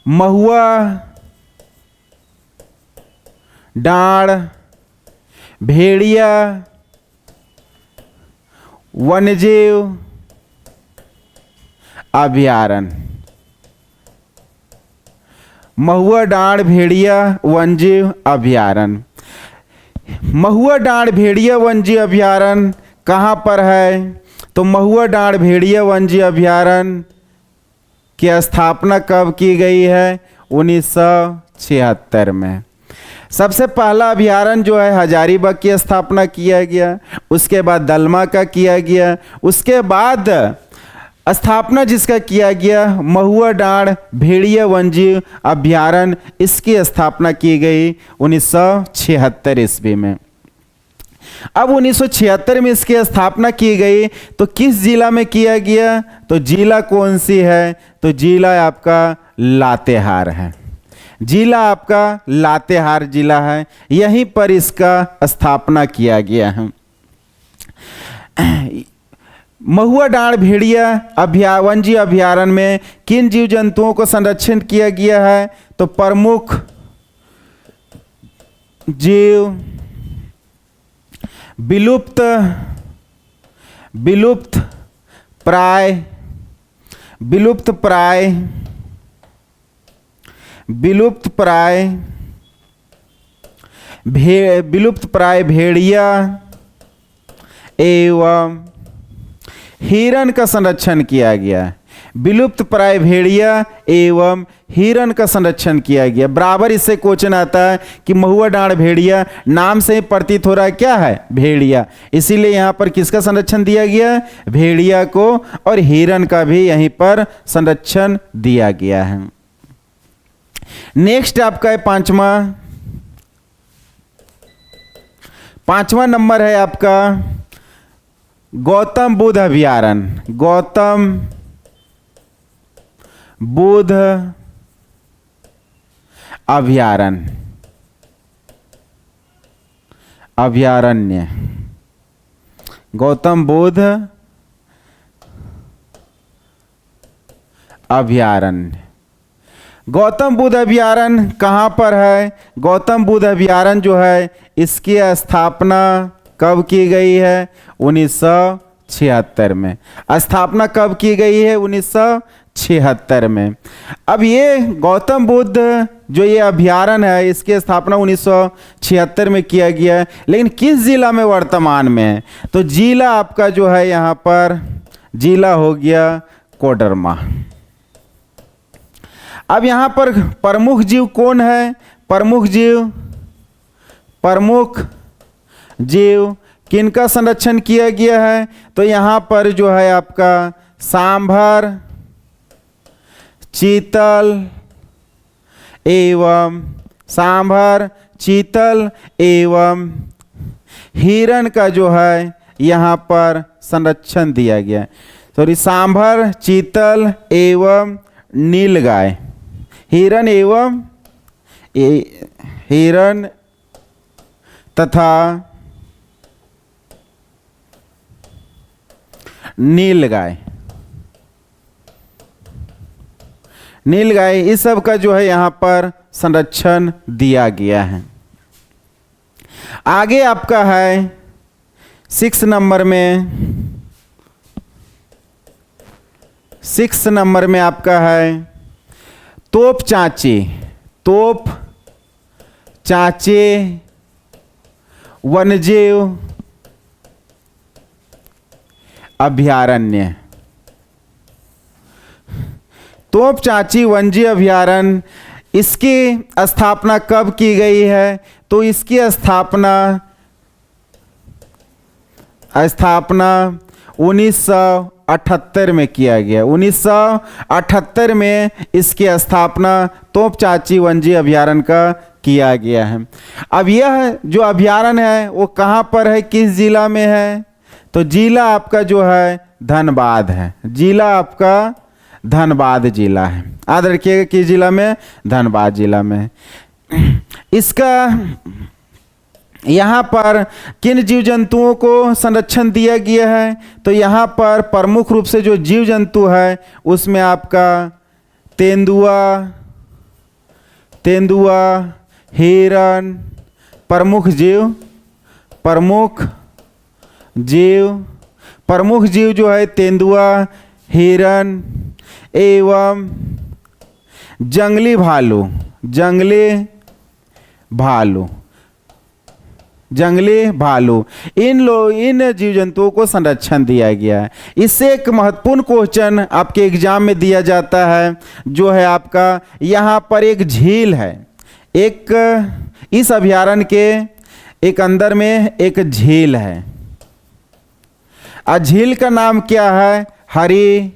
महुआ डांड़ भेड़िया वन्यजीव अभयारण्य। महुआ डांड़ भेड़िया वन्यजीव अभयारण्य। महुआ डांड़ भेड़िया वन्यजीव अभयारण्य कहाँ पर है? तो महुआ डांड़ भेड़िया वन्यजीव अभयारण्य की स्थापना कब की गई है? 1976 में। सबसे पहला अभयारण्य जो है हजारीबाग की स्थापना किया गया, उसके बाद दलमा का किया गया, उसके बाद स्थापना जिसका किया गया महुआ डांड़ भेड़िया वन्यजीव अभयारण्य, इसकी स्थापना की गई 1976 ईस्वी में। अब 1976 में इसकी स्थापना की गई, तो किस जिला में किया गया, तो जिला कौन सी है, तो जिला आपका लातेहार है। जिला आपका लातेहार जिला है, यहीं पर इसका स्थापना किया गया है। महुआ डांड भेड़िया वन्यजीव अभयारण्य में किन जीव जंतुओं को संरक्षण किया गया है, तो प्रमुख जीव विलुप्त प्राय विलुप्त प्राय भेड़िया एवं हिरण का संरक्षण किया गया। विलुप्त प्राय भेड़िया एवं हिरण का संरक्षण किया गया। बराबर इससे क्वेश्चन आता है कि महुआ डांड भेड़िया, नाम से ही प्रतीत हो रहा है क्या है, भेड़िया, इसीलिए यहाँ पर किसका संरक्षण दिया गया, भेड़िया को, और हिरण का भी यहीं पर संरक्षण दिया गया है। नेक्स्ट आपका है पांचवा नंबर है आपका गौतम बुद्ध अभयारण्य। गौतम बुद्ध अभयारण्य गौतम बुद्ध अभयारण्य। गौतम बुद्ध अभयारण्य कहाँ पर है, गौतम बुद्ध अभयारण्य जो है इसकी स्थापना कब की गई है, 1976 में। स्थापना कब की गई है, 1976 में। अब ये गौतम बुद्ध जो ये अभयारण्य है इसकी स्थापना 1976 में किया गया है, लेकिन किस जिला में वर्तमान में है, तो जिला आपका जो है यहाँ पर जिला हो गया कोडरमा। अब यहाँ पर प्रमुख जीव कौन है, प्रमुख जीव किनका संरक्षण किया गया है, तो यहाँ पर जो है आपका सांभर, चीतल एवं हिरण का जो है यहाँ पर संरक्षण दिया गया है। सॉरी, सांभर, चीतल एवं नीलगाय, हिरण तथा नीलगाय इस सब का जो है यहाँ पर संरक्षण दिया गया है। आगे आपका है 6 नंबर में आपका है तोप चाचे वन्यजीव अभयारण्य। तोप चाची वन्यजीव अभयारण्य, इसकी स्थापना कब की गई है, तो इसकी स्थापना 1978 में किया गया। 1978 में इसकी स्थापना तोप चाची वन्यजीव अभयारण्य का किया गया है। अब यह जो अभयारण्य है वो कहाँ पर है, किस जिला में है, तो जिला आपका जो है धनबाद है। जिला आपका धनबाद जिला है, याद रखिएगा किस जिला में, धनबाद जिला में। इसका यहाँ पर किन जीव जंतुओं को संरक्षण दिया गया है, तो यहाँ पर प्रमुख रूप से जो जीव जंतु है उसमें आपका तेंदुआ, हिरण, प्रमुख जीव जो है तेंदुआ, हिरण एवं जंगली भालू इन जीव जंतुओं को संरक्षण दिया गया है। इससे एक महत्वपूर्ण क्वेश्चन आपके एग्जाम में दिया जाता है, जो है आपका यहाँ पर एक झील है, इस अभयारण्य के एक अंदर में एक झील है। झील का नाम क्या है, हरी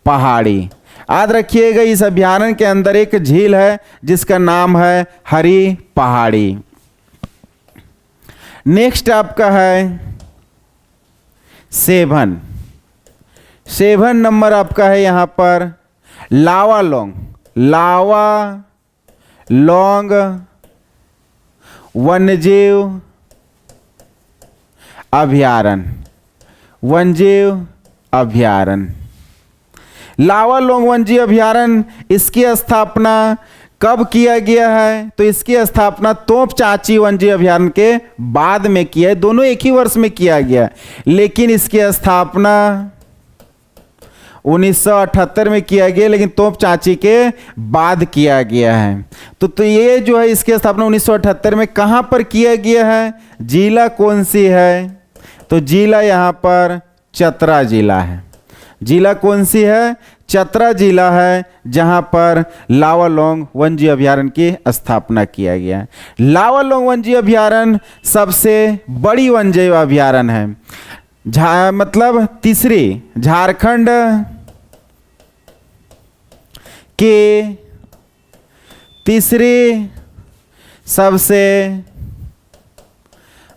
पहाड़ी। याद रखिएगा इस अभयारण्य के अंदर एक झील है जिसका नाम है हरी पहाड़ी। नेक्स्ट आपका है 7। 7 नंबर आपका है यहाँ पर लावालोंग। लावालोंग वन्यजीव अभयारण्य। वन्यजीव अभयारण्य, लावालोंग वन्यजीव अभयारण्य, इसकी स्थापना कब किया गया है? तो इसकी स्थापना तोपचांची वन्यजीव अभयारण्य के बाद में किया है। दोनों एक ही वर्ष में किया गया, लेकिन इसकी स्थापना 1978 में किया गया, लेकिन तोपचांची के बाद किया गया है। तो ये जो है इसकी स्थापना 1978 में कहाँ पर किया गया है? जिला कौन सी है? तो जिला यहाँ पर चतरा जिला है। जिला कौन सी है? चतरा जिला है, जहाँ पर लावालोंग वन्यजीव अभयारण्य की स्थापना किया गया है। लावालोंग वन्यजीव अभयारण्य सबसे बड़ी वन्यजीव अभयारण्य है। मतलब तीसरी, झारखंड के तीसरी सबसे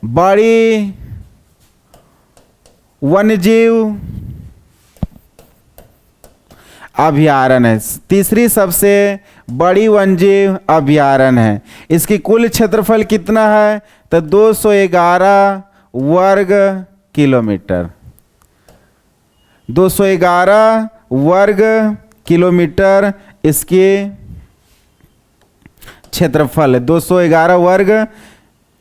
बड़ी वन्यजीव अभयारण्य है। तीसरी सबसे बड़ी वन्यजीव अभयारण्य है। इसकी कुल क्षेत्रफल कितना है? तो 211 वर्ग किलोमीटर। 211 वर्ग किलोमीटर इसके क्षेत्रफल है। 211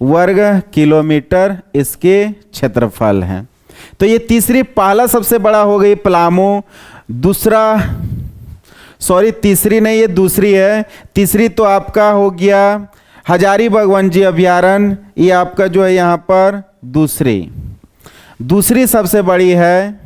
वर्ग किलोमीटर इसके क्षेत्रफल है। तो ये तीसरी, पहला सबसे बड़ा हो गई पलामू, दूसरा, सॉरी तीसरी नहीं, ये दूसरी है। तीसरी तो आपका हो गया हजारीबाग वन्यजीव अभयारण्य, ये आपका जो है यहाँ पर दूसरी सबसे बड़ी है।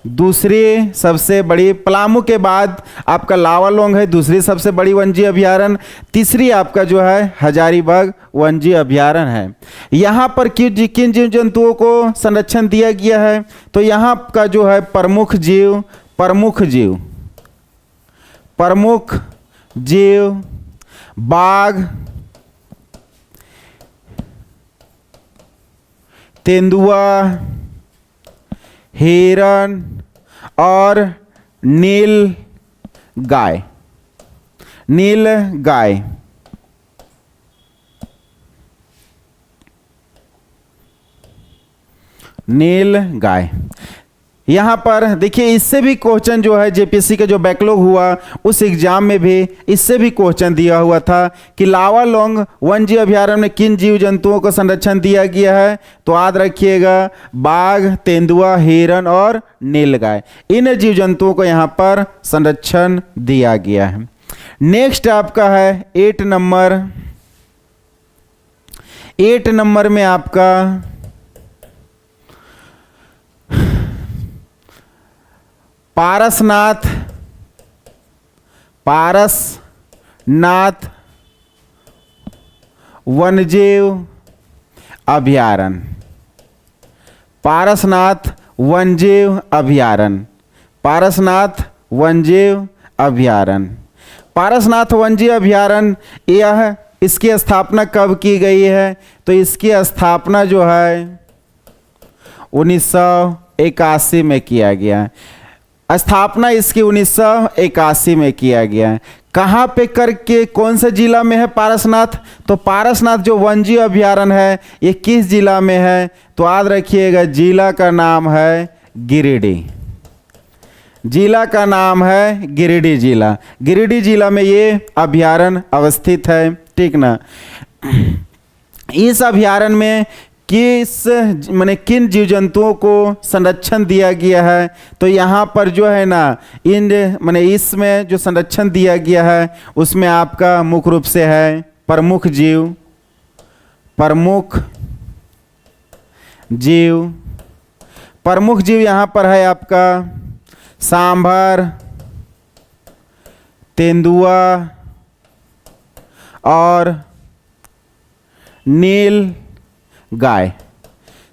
दूसरी सबसे बड़ी, पलामू के बाद आपका लावालोंग है दूसरी सबसे बड़ी वन्यजीव अभयारण्य। तीसरी आपका जो है हजारीबाग वन्यजीव अभयारण्य है। यहाँ पर किन जीव जंतुओं को संरक्षण दिया गया है? तो यहाँ का जो है प्रमुख जीव बाघ, तेंदुआ, हिरण और नील गाय। यहाँ पर देखिए, इससे भी क्वेश्चन जो है जेपीएससी का जो बैकलॉग हुआ उस एग्जाम में भी इससे भी क्वेश्चन दिया हुआ था कि लावालोंग वन्यजीव अभयारण्य में किन जीव जंतुओं को संरक्षण दिया गया है? तो याद रखिएगा, बाघ, तेंदुआ, हिरण और नीलगाय, इन जीव जंतुओं को यहाँ पर संरक्षण दिया गया है। नेक्स्ट आपका है 8 नंबर। 8 नंबर में आपका पारसनाथ वन्यजीव अभयारण्य। पारसनाथ वन्यजीव अभयारण्य। पारसनाथ वन्यजीव अभयारण्य, यह इसकी स्थापना कब की गई है? तो इसकी स्थापना जो है 1981 में किया गया है। स्थापना इसकी 1981 में किया गया है। कहाँ पे करके, कौन से जिला में है पारसनाथ? तो पारसनाथ जो वन्यजीव अभयारण्य है ये किस जिला में है? तो याद रखिएगा, जिला का नाम है गिरिडीह। जिला का नाम है गिरिडीह जिला। गिरिडीह जिला में ये अभयारण्य अवस्थित है, ठीक ना। इस अभयारण्य में किन जीव जंतुओं को संरक्षण दिया गया है? तो यहाँ पर जो है ना, इसमें जो संरक्षण दिया गया है उसमें आपका मुख्य रूप से है प्रमुख जीव यहाँ पर है आपका सांभर, तेंदुआ और नील गाय।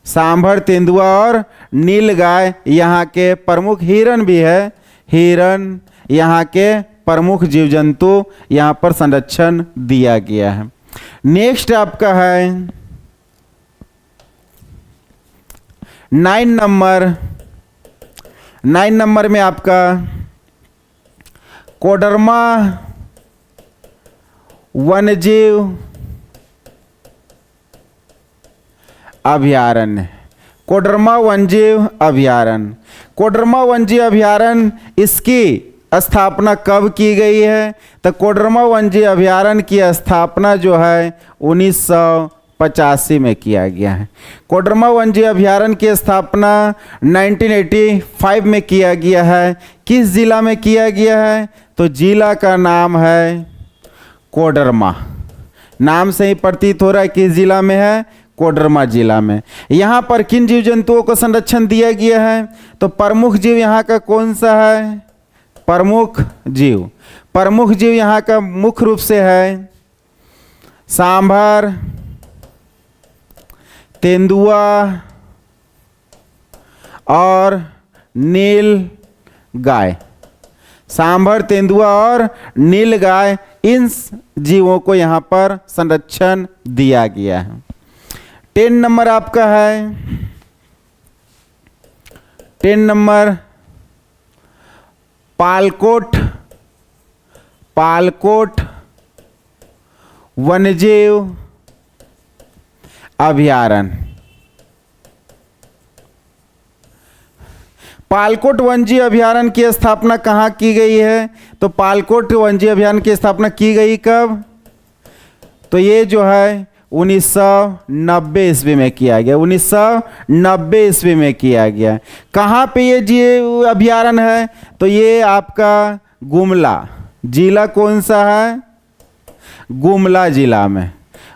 सांभर, तेंदुआ और नील गाय यहाँ के प्रमुख। हिरण भी है, हिरण यहाँ के प्रमुख जीव जंतु यहाँ पर संरक्षण दिया गया है। नेक्स्ट आपका है 9 नंबर में आपका कोडरमा वन्यजीव अभयारण्य। कोडरमा वन्यजीव अभयारण्य, कोडरमा वन्यजीव अभयारण्य, इसकी स्थापना कब की गई है? तो कोडरमा वन्यजीव अभयारण्य की स्थापना जो है 1985 में किया गया है। कोडरमा वन्यजीव अभयारण्य की स्थापना 1985 में किया गया है। किस जिला में किया गया है? तो जिला का नाम है कोडरमा। नाम से ही प्रतीत हो रहा है किस जिला में है? कोडरमा जिला में। यहाँ पर किन जीव जंतुओं को संरक्षण दिया गया है? तो प्रमुख जीव यहाँ का कौन सा है? प्रमुख जीव, प्रमुख जीव यहाँ का मुख्य रूप से है सांभर, तेंदुआ और नील गाय। सांभर, तेंदुआ और नील गाय, इन जीवों को यहाँ पर संरक्षण दिया गया है। 10 नंबर आपका है 10 नंबर पालकोट वन्यजीव अभयारण्य। पालकोट वन्यजीव अभयारण्य की स्थापना कहाँ की गई है? तो पालकोट वन्यजीव अभयारण्य की स्थापना की गई कब? तो ये जो है 1990 ईस्वी में किया गया, 1990 ईस्वी में किया गया। कहाँ पे ये जीव अभयारण्य है? तो ये आपका गुमला जिला, कौन सा है? गुमला जिला में।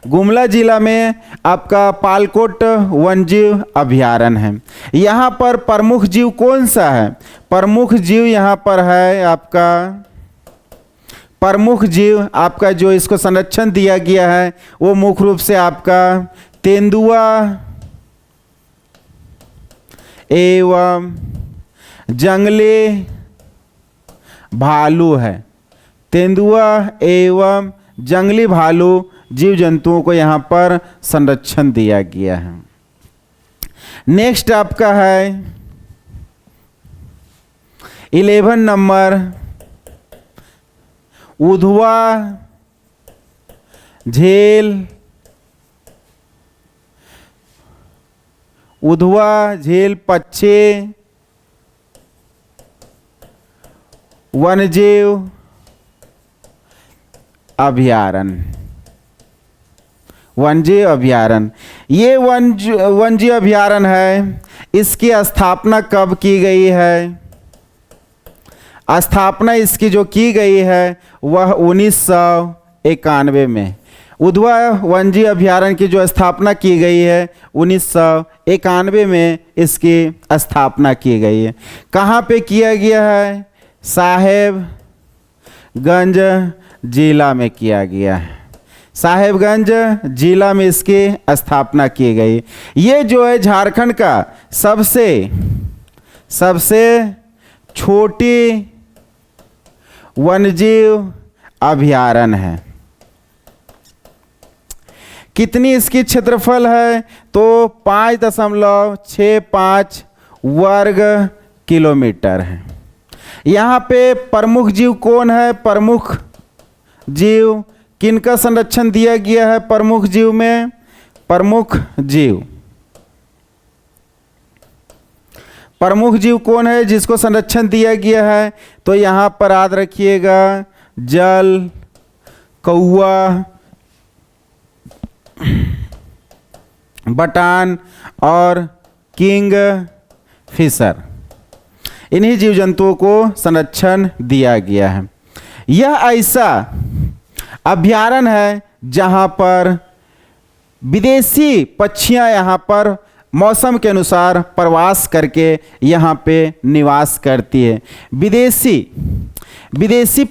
गुमला जिला में आपका पालकोट वन्यजीव अभयारण्य है। यहाँ पर प्रमुख जीव कौन सा है? प्रमुख जीव यहाँ पर है आपका, प्रमुख जीव आपका जो इसको संरक्षण दिया गया है वो मुख्य रूप से आपका तेंदुआ एवं जंगली भालू है। तेंदुआ एवं जंगली भालू जीव जंतुओं को यहाँ पर संरक्षण दिया गया है। नेक्स्ट आपका है 11 नंबर उधवा झील पक्षी वन्यजीव अभयारण्य। वन्यजीव अभयारण्य, ये वन्यजीव अभयारण्य है। इसकी स्थापना कब की गई है? स्थापना इसकी जो की गई है वह 1991 में। उधवा वन्यजीव अभयारण्य की जो स्थापना की गई है 1991 में इसकी स्थापना की गई है। कहाँ पे किया गया है? साहेबगंज जिला में किया गया है। साहेबगंज जिला में इसकी स्थापना की गई। ये जो है झारखंड का सबसे छोटी वन्यजीव अभयारण्य है। कितनी इसकी क्षेत्रफल है? तो 5.65 वर्ग किलोमीटर है। यहाँ पे प्रमुख जीव कौन है? प्रमुख जीव किनका संरक्षण दिया गया है? प्रमुख जीव में प्रमुख जीव कौन है जिसको संरक्षण दिया गया है? तो यहाँ पर याद रखिएगा जल कौआ, बटान और किंग फिशर, इन्हीं जीव जंतुओं को संरक्षण दिया गया है। यह ऐसा अभयारण्य है जहाँ पर विदेशी पक्षियाँ यहाँ पर मौसम के अनुसार प्रवास करके यहाँ पे निवास करती है। विदेशी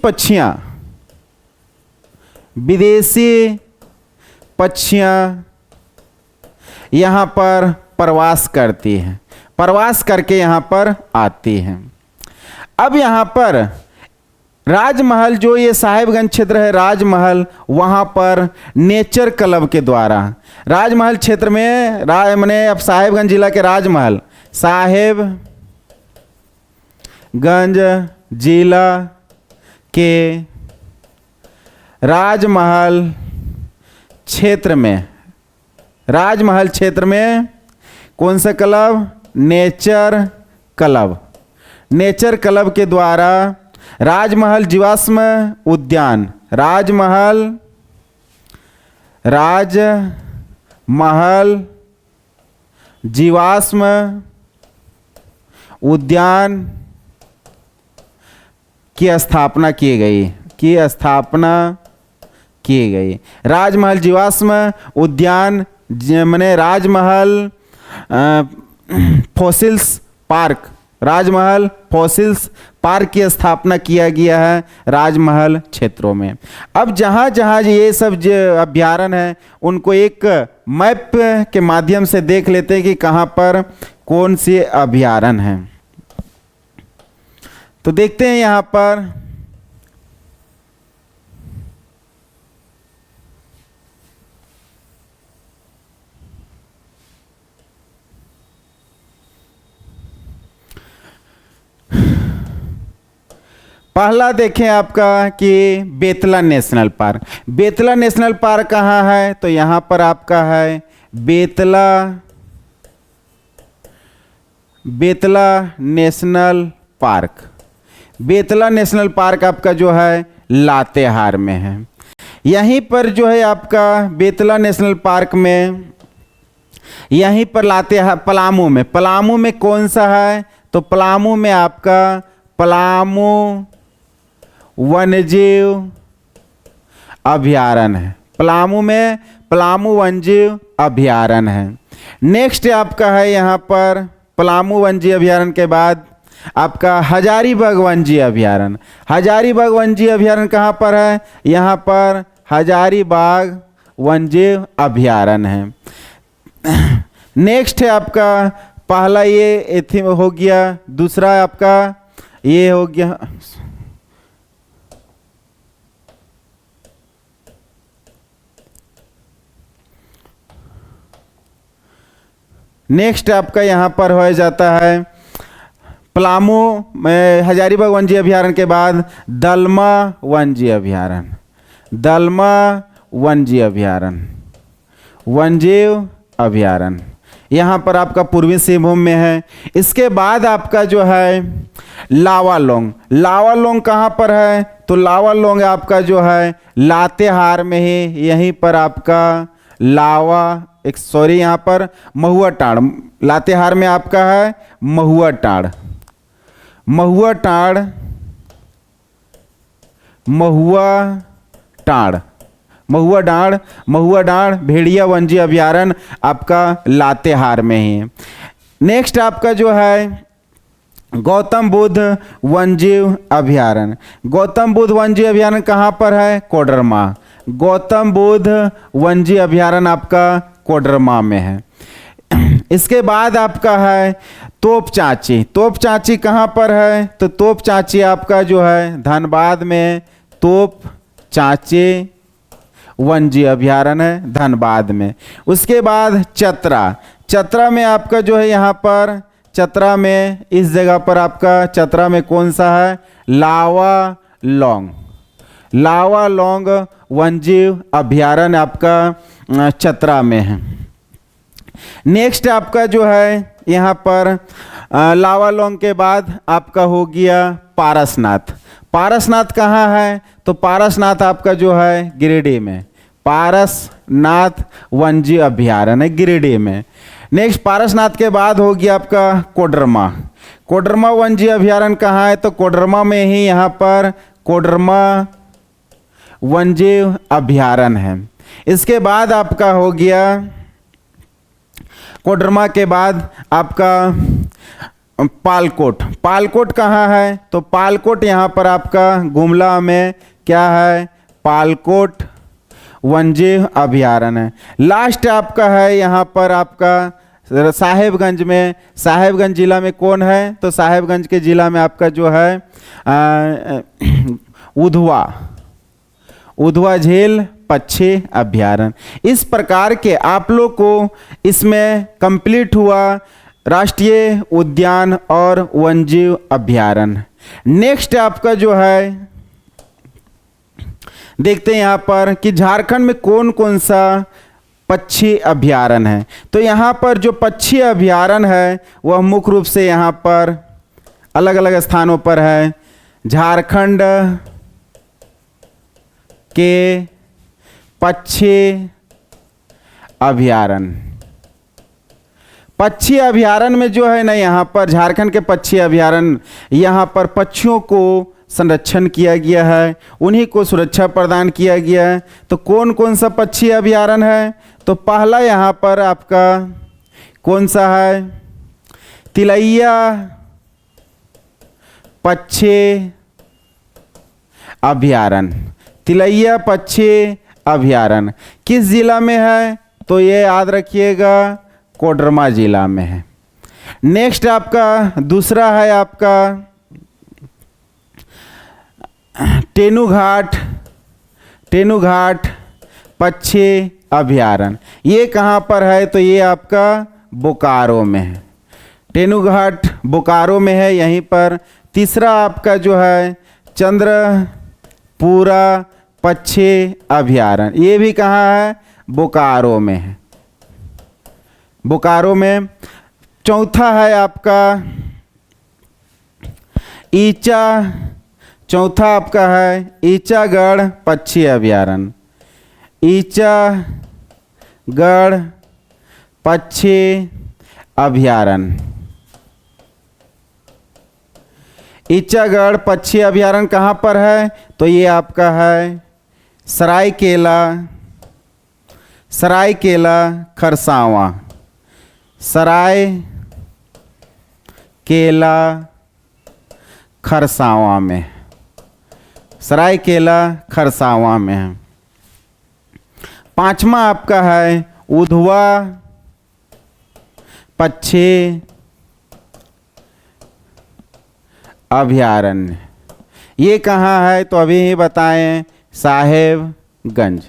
पक्षियाँ यहाँ पर प्रवास करती हैं, प्रवास करके यहाँ पर आती हैं। अब यहाँ पर राजमहल जो ये साहेबगंज क्षेत्र है, राजमहल, वहाँ पर नेचर क्लब के द्वारा राजमहल क्षेत्र में मैंने अब साहेबगंज जिला के राजमहल, साहेबगंज जिला के राजमहल क्षेत्र में, राजमहल क्षेत्र में कौन सा club? Nature club. Nature club के द्वारा राजमहल जीवाश्म उद्यान, राजमहल जीवाश्म उद्यान की स्थापना की गई। राजमहल जीवाश्म उद्यान माने राजमहल फॉसिल्स पार्क, राजमहल फॉसिल्स पार्क की स्थापना किया गया है राजमहल क्षेत्रों में। अब जहाँ जहाँ ये सब जो अभ्यारण्य है उनको एक मैप के माध्यम से देख लेते हैं कि कहाँ पर कौन से अभ्यारण्य हैं। तो देखते हैं यहाँ पर पहला देखें आपका कि Betla national park. Betla national park कहाँ है? तो यहाँ पर आपका है Betla national park. Betla national park आपका जो है लातेहार में है। यहीं पर जो है आपका बेतला नेशनल पार्क में, यहीं पर लातेहार पलामू में कौन सा है? तो पलामू में आपका पलामू वन्यजीव अभयारण्य है। पलामू में पलामू वन्यजीव अभयारण्य है। नेक्स्ट आपका है यहाँ पर पलामू वन्यजीव अभयारण्य के बाद आपका हजारीबाग वन्यजीव अभयारण्य। हजारीबाग वन्यजीव अभयारण्य कहाँ पर है? यहाँ पर हजारीबाग वन्यजीव अभयारण्य है। नेक्स्ट है आपका पहला ये हो गया, दूसरा आपका ये हो गया, नेक्स्ट आपका यहाँ पर हो जाता है पलामू में हजारीबाग वन्यजीव अभयारण्य के बाद दलमा वन्यजीव अभयारण्य। दलमा वन्यजीव अभयारण्य यहाँ पर आपका पूर्वी सिंहभूम में है। इसके बाद आपका जो है लावालोंग कहाँ पर है? तो लावालोंग आपका जो है लातेहार में ही, यहीं पर आपका यहाँ पर महुआ टाड़, लातेहार में आपका है महुआ डांड़ भेड़िया वन्यजीव अभयारण्य आपका लातेहार में ही। नेक्स्ट आपका जो है गौतम बुद्ध वन्यजीव अभयारण्य। गौतम बुद्ध वन्यजीव अभयारण्य कहाँ पर है? कोडरमा। गौतम बुद्ध वन्यजीव अभयारण्य आपका कोडरमा में है। इसके बाद आपका है तोपचांची कहाँ पर है? तो तोपचांची आपका जो है धनबाद में तोपचांची वन्यजीव अभयारण्य है धनबाद में। उसके बाद चतरा में आपका जो है यहाँ पर चतरा में, इस जगह पर आपका चतरा में कौन सा है? लावालोंग वन्यजीव अभयारण्य आपका चतरा में है। नेक्स्ट आपका जो है यहाँ पर लावालोंग के बाद आपका हो गया पारसनाथ कहाँ है? तो पारसनाथ आपका जो है गिरिडीह में, पारसनाथ वन्यजीव अभयारण्य गिरिडीह में। नेक्स्ट पारसनाथ के बाद हो गया आपका कोडरमा वन्यजीव अभयारण्य कहाँ है? तो कोडरमा में ही यहाँ पर कोडरमा वन्यजीव अभयारण्य है। इसके बाद आपका हो गया कोडरमा के बाद आपका पालकोट कहाँ है? तो पालकोट यहाँ पर आपका गुमला में क्या है? पालकोट वन्यजीव अभयारण्य है। लास्ट आपका है यहाँ पर आपका साहेबगंज में। साहेबगंज जिला में कौन है? तो साहेबगंज के जिला में आपका जो है उधवा, उधवा झील पक्षी अभयारण्य। इस प्रकार के आप लोग को इसमें कंप्लीट हुआ राष्ट्रीय उद्यान और वन्यजीव अभयारण्य। नेक्स्ट आपका जो है देखते हैं यहाँ पर कि झारखंड में कौन कौन सा पक्षी अभयारण्य है। तो यहाँ पर जो पक्षी अभयारण्य है वह मुख्य रूप से यहाँ पर अलग अलग स्थानों पर है। झारखंड के पक्षी अभयारण्य, पक्षी अभयारण्य में जो है ना यहाँ पर झारखंड के पक्षी अभयारण्य, यहाँ पर पक्षियों को संरक्षण किया गया है, उन्हीं को सुरक्षा प्रदान किया गया है। तो कौन कौन सा पक्षी अभयारण्य है? तो पहला यहाँ पर आपका कौन सा है? तिलैया पक्षी अभयारण्य। तिलैया पक्षी अभयारण्य किस जिला में है? तो ये याद रखिएगा कोडरमा जिला में है। नेक्स्ट आपका दूसरा है आपका तेनुघाट, तेनुघाट पक्षी अभयारण्य। ये कहाँ पर है? तो ये आपका बोकारो में है। तेनुघाट बोकारो में है यहीं पर। तीसरा आपका जो है चंद्रपुरा पक्षी अभयारण्य, ये भी कहाँ है? बोकारो में है, बोकारो में। चौथा है आपका ईचा, चौथा आपका है ईचागढ़ पक्षी अभयारण्य। ईचागढ़ पक्षी अभयारण्य, ईचागढ़ पक्षी अभयारण्य कहाँ पर है? तो ये आपका है सरायकेला, सरायकेला खरसावां, सरायकेला खरसावां में, सरायकेला खरसावां में है। पांचवा आपका है उधवा पक्षी अभयारण्य। ये कहाँ है? तो अभी ही बताएं, साहेबगंज।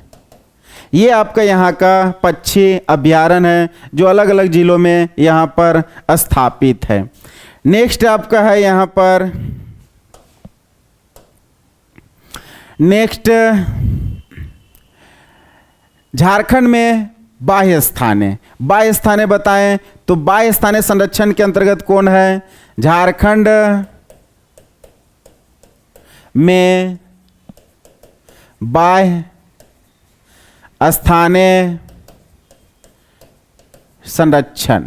ये आपका यहाँ का पक्षी अभयारण्य है जो अलग अलग जिलों में यहाँ पर स्थापित है। नेक्स्ट आपका है यहाँ पर नेक्स्ट झारखंड में बाह्य स्थाने, बाह्य स्थाने बताएं। तो बाह्य स्थाने संरक्षण के अंतर्गत कौन है? झारखंड में बाह्य स्थाने संरक्षण,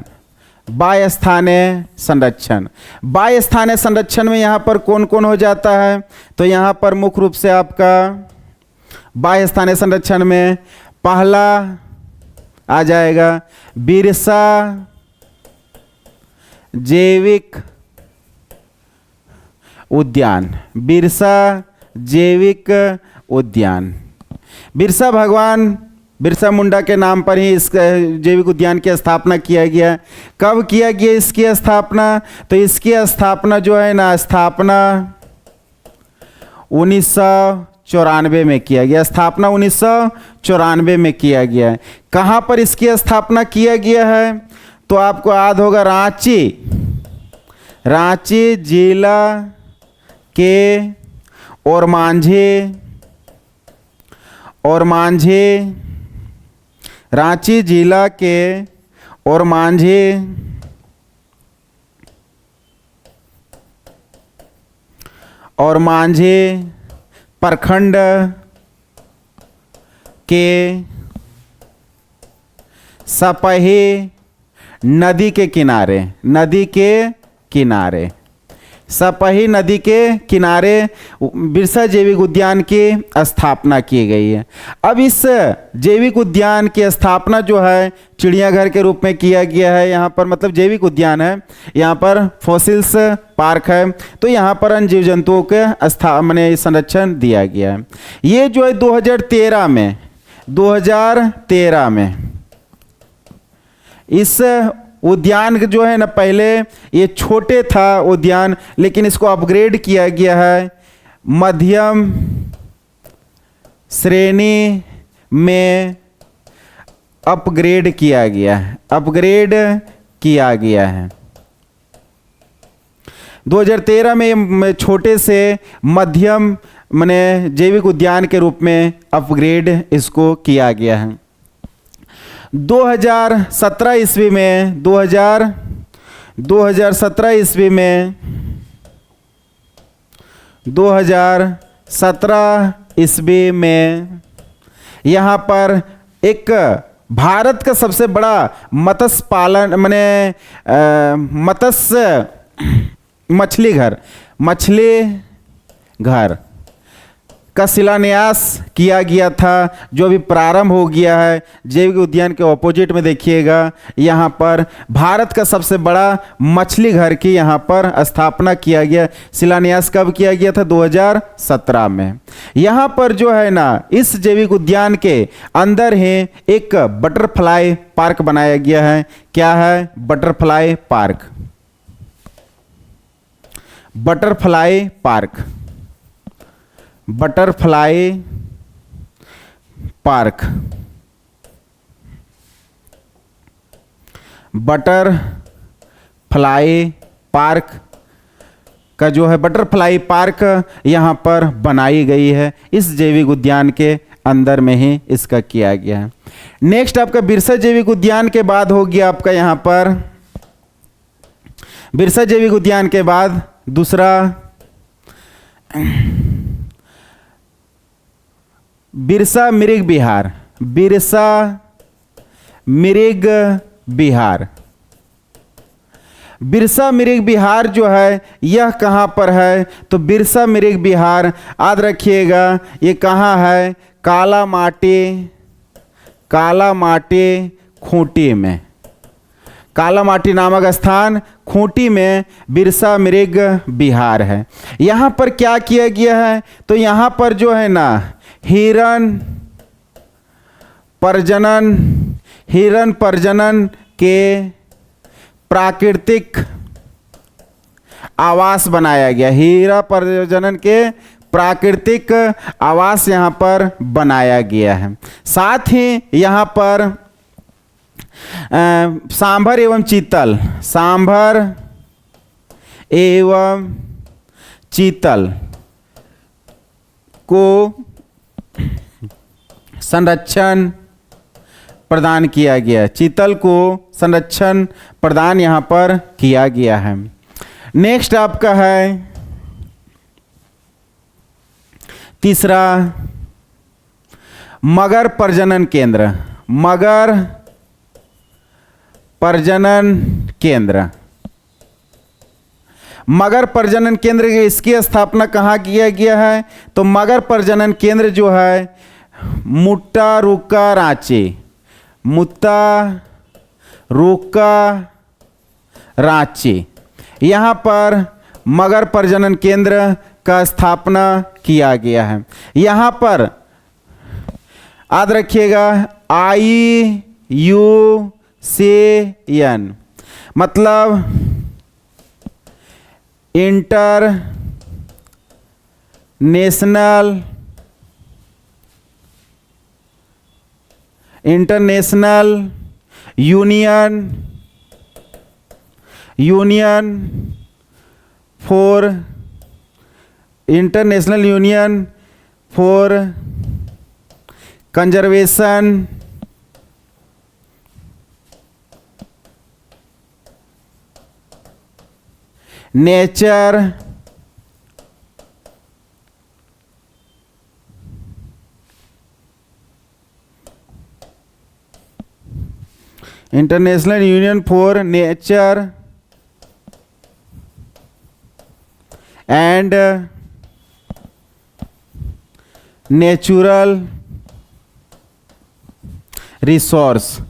बाह्य स्थाने संरक्षण, बाह्य स्थाने संरक्षण में यहाँ पर कौन कौन हो जाता है? तो यहाँ पर मुख्य रूप से आपका बाह्य स्थाने संरक्षण में पहला आ जाएगा बिरसा जैविक उद्यान, बिरसा जैविक उद्यान। बिरसा भगवान बिरसा मुंडा के नाम पर ही इस जैविक उद्यान की स्थापना किया गया। कब किया गया इसकी स्थापना? तो इसकी स्थापना जो है ना, स्थापना 1994 में किया गया, स्थापना 1994 में किया गया है। कहाँ पर इसकी स्थापना किया गया है? तो आपको याद होगा रांची, रांची जिला के ओरमांझी, रांची जिला के ओरमांझी प्रखंड के सपही नदी के किनारे, नदी के किनारे, सपही नदी के किनारे बिरसा जैविक उद्यान की स्थापना की गई है। अब इस जैविक उद्यान की स्थापना जो है चिड़ियाघर के रूप में किया गया है। यहाँ पर मतलब जैविक उद्यान है, यहाँ पर फॉसिल्स पार्क है, तो यहाँ पर अन्य जीव जंतुओं के माने संरक्षण दिया गया है। ये जो है 2013 में इस उद्यान जो है ना, पहले ये छोटे था उद्यान, लेकिन इसको अपग्रेड किया गया है मध्यम श्रेणी में अपग्रेड किया गया है, अपग्रेड किया गया है। 2013 में छोटे से मध्यम माने जैविक उद्यान के रूप में अपग्रेड इसको किया गया है। 2017 ईस्वी में 2017 ईस्वी में 2017 ईस्वी में यहाँ पर एक भारत का सबसे बड़ा मत्स्य पालन माने मत्स्य मछली घर का शिलान्यास किया गया था, जो अभी प्रारंभ हो गया है। जैविक उद्यान के ऑपोजिट में देखिएगा, यहाँ पर भारत का सबसे बड़ा मछली घर की यहाँ पर स्थापना किया गया। शिलान्यास कब किया गया था? 2017 में। यहाँ पर जो है ना, इस जैविक उद्यान के अंदर ही एक बटरफ्लाई पार्क बनाया गया है। क्या है? Butterfly park. Butterfly park, butterfly park, butterfly park का जो है बटरफ्लाई पार्क यहाँ पर बनाई गई है। इस जैविक उद्यान के अंदर में ही इसका किया गया है। नेक्स्ट आपका बिरसा जैविक उद्यान के बाद हो गया आपका यहाँ पर, बिरसा जैविक उद्यान के बाद दूसरा बिरसा मृग विहार। बिरसा मृग विहार, बिरसा मृग विहार जो है यह कहाँ पर है? तो बिरसा मृग विहार याद रखिएगा, ये कहाँ है? कालामाटी खूंटी में, कालामाटी नामक स्थान खूंटी में बिरसा मृग विहार है। यहाँ पर क्या किया गया है? तो यहाँ पर जो है ना हिरन प्रजनन के प्राकृतिक आवास बनाया गया। हिरण प्रजनन के प्राकृतिक आवास यहाँ पर बनाया गया है। साथ ही यहाँ पर सांभर एवं चीतल को संरक्षण प्रदान किया गया। चीतल को संरक्षण प्रदान यहाँ पर किया गया है। नेक्स्ट आपका है तीसरा मगर प्रजनन केंद्र। मगर प्रजनन केंद्र, मगर प्रजनन केंद्र इसकी स्थापना कहाँ किया गया है? तो मगर प्रजनन केंद्र जो है मुत्तारुका रांची, यहाँ पर मगर प्रजनन केंद्र का स्थापना किया गया है। यहाँ पर याद रखिएगा IUCN मतलब international union for conservation nature international union for nature and natural resource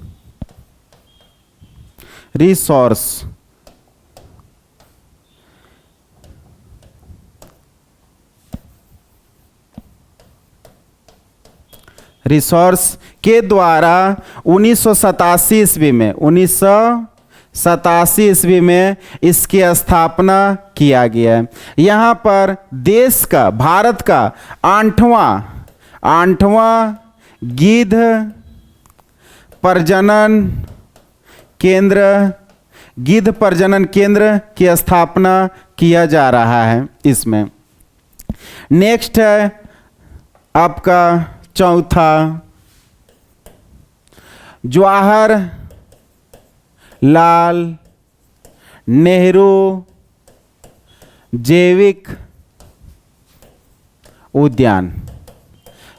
के द्वारा 1987 ईस्वी में इसकी स्थापना किया गया है। यहाँ पर देश का, भारत का 8वां गिद्ध प्रजनन केंद्र, गिद्ध प्रजनन केंद्र की स्थापना किया जा रहा है इसमें। नेक्स्ट है आपका चौथा, जवाहरलाल नेहरू जैविक उद्यान।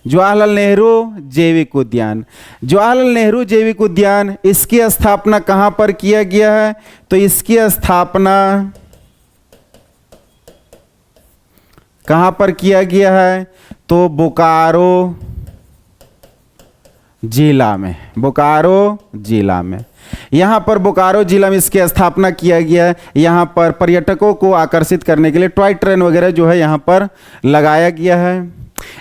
जवाहरलाल नेहरू जैविक उद्यान, जवाहरलाल नेहरू जैविक उद्यान, इसकी स्थापना कहाँ पर किया गया है? तो इसकी स्थापना कहाँ पर किया गया है? तो बोकारो जिला में, बोकारो जिला में। यहाँ पर बोकारो जिला में इसकी स्थापना किया गया है। यहाँ पर पर्यटकों को आकर्षित करने के लिए टॉय ट्रेन वगैरह जो है यहाँ पर लगाया गया है।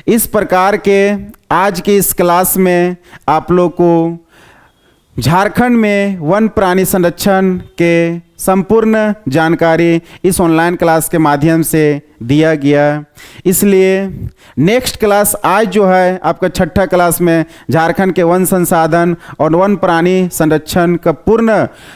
इस प्रकार के आज के इस क्लास में आप लोग को झारखंड में वन प्राणी संरक्षण के संपूर्ण जानकारी इस ऑनलाइन क्लास के माध्यम से दिया गया। इसलिए नेक्स्ट क्लास आज जो है आपका छठा क्लास में झारखंड के वन संसाधन और वन प्राणी संरक्षण का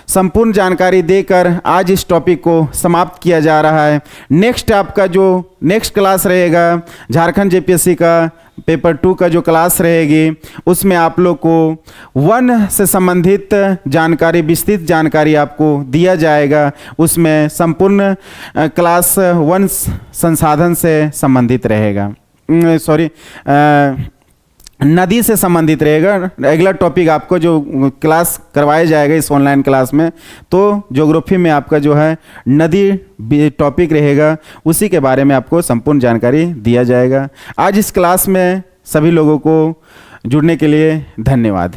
संपूर्ण जानकारी देकर आज इस टॉपिक को समाप्त किया जा रहा है। नेक्स्ट आपका जो नेक्स्ट क्लास रहेगा झारखंड जेपीएससी का पेपर 2 का जो क्लास रहेगी उसमें आप लोग को वन से संबंधित जानकारी, विस्तृत जानकारी आपको दिया जाएगा। उसमें संपूर्ण क्लास वन संसाधन से संबंधित रहेगा, नदी से संबंधित रहेगा। अगला टॉपिक आपको जो क्लास करवाया जाएगा इस ऑनलाइन क्लास में, तो ज्योग्राफी में आपका जो है नदी टॉपिक रहेगा, उसी के बारे में आपको संपूर्ण जानकारी दिया जाएगा। आज इस क्लास में सभी लोगों को जुड़ने के लिए धन्यवाद।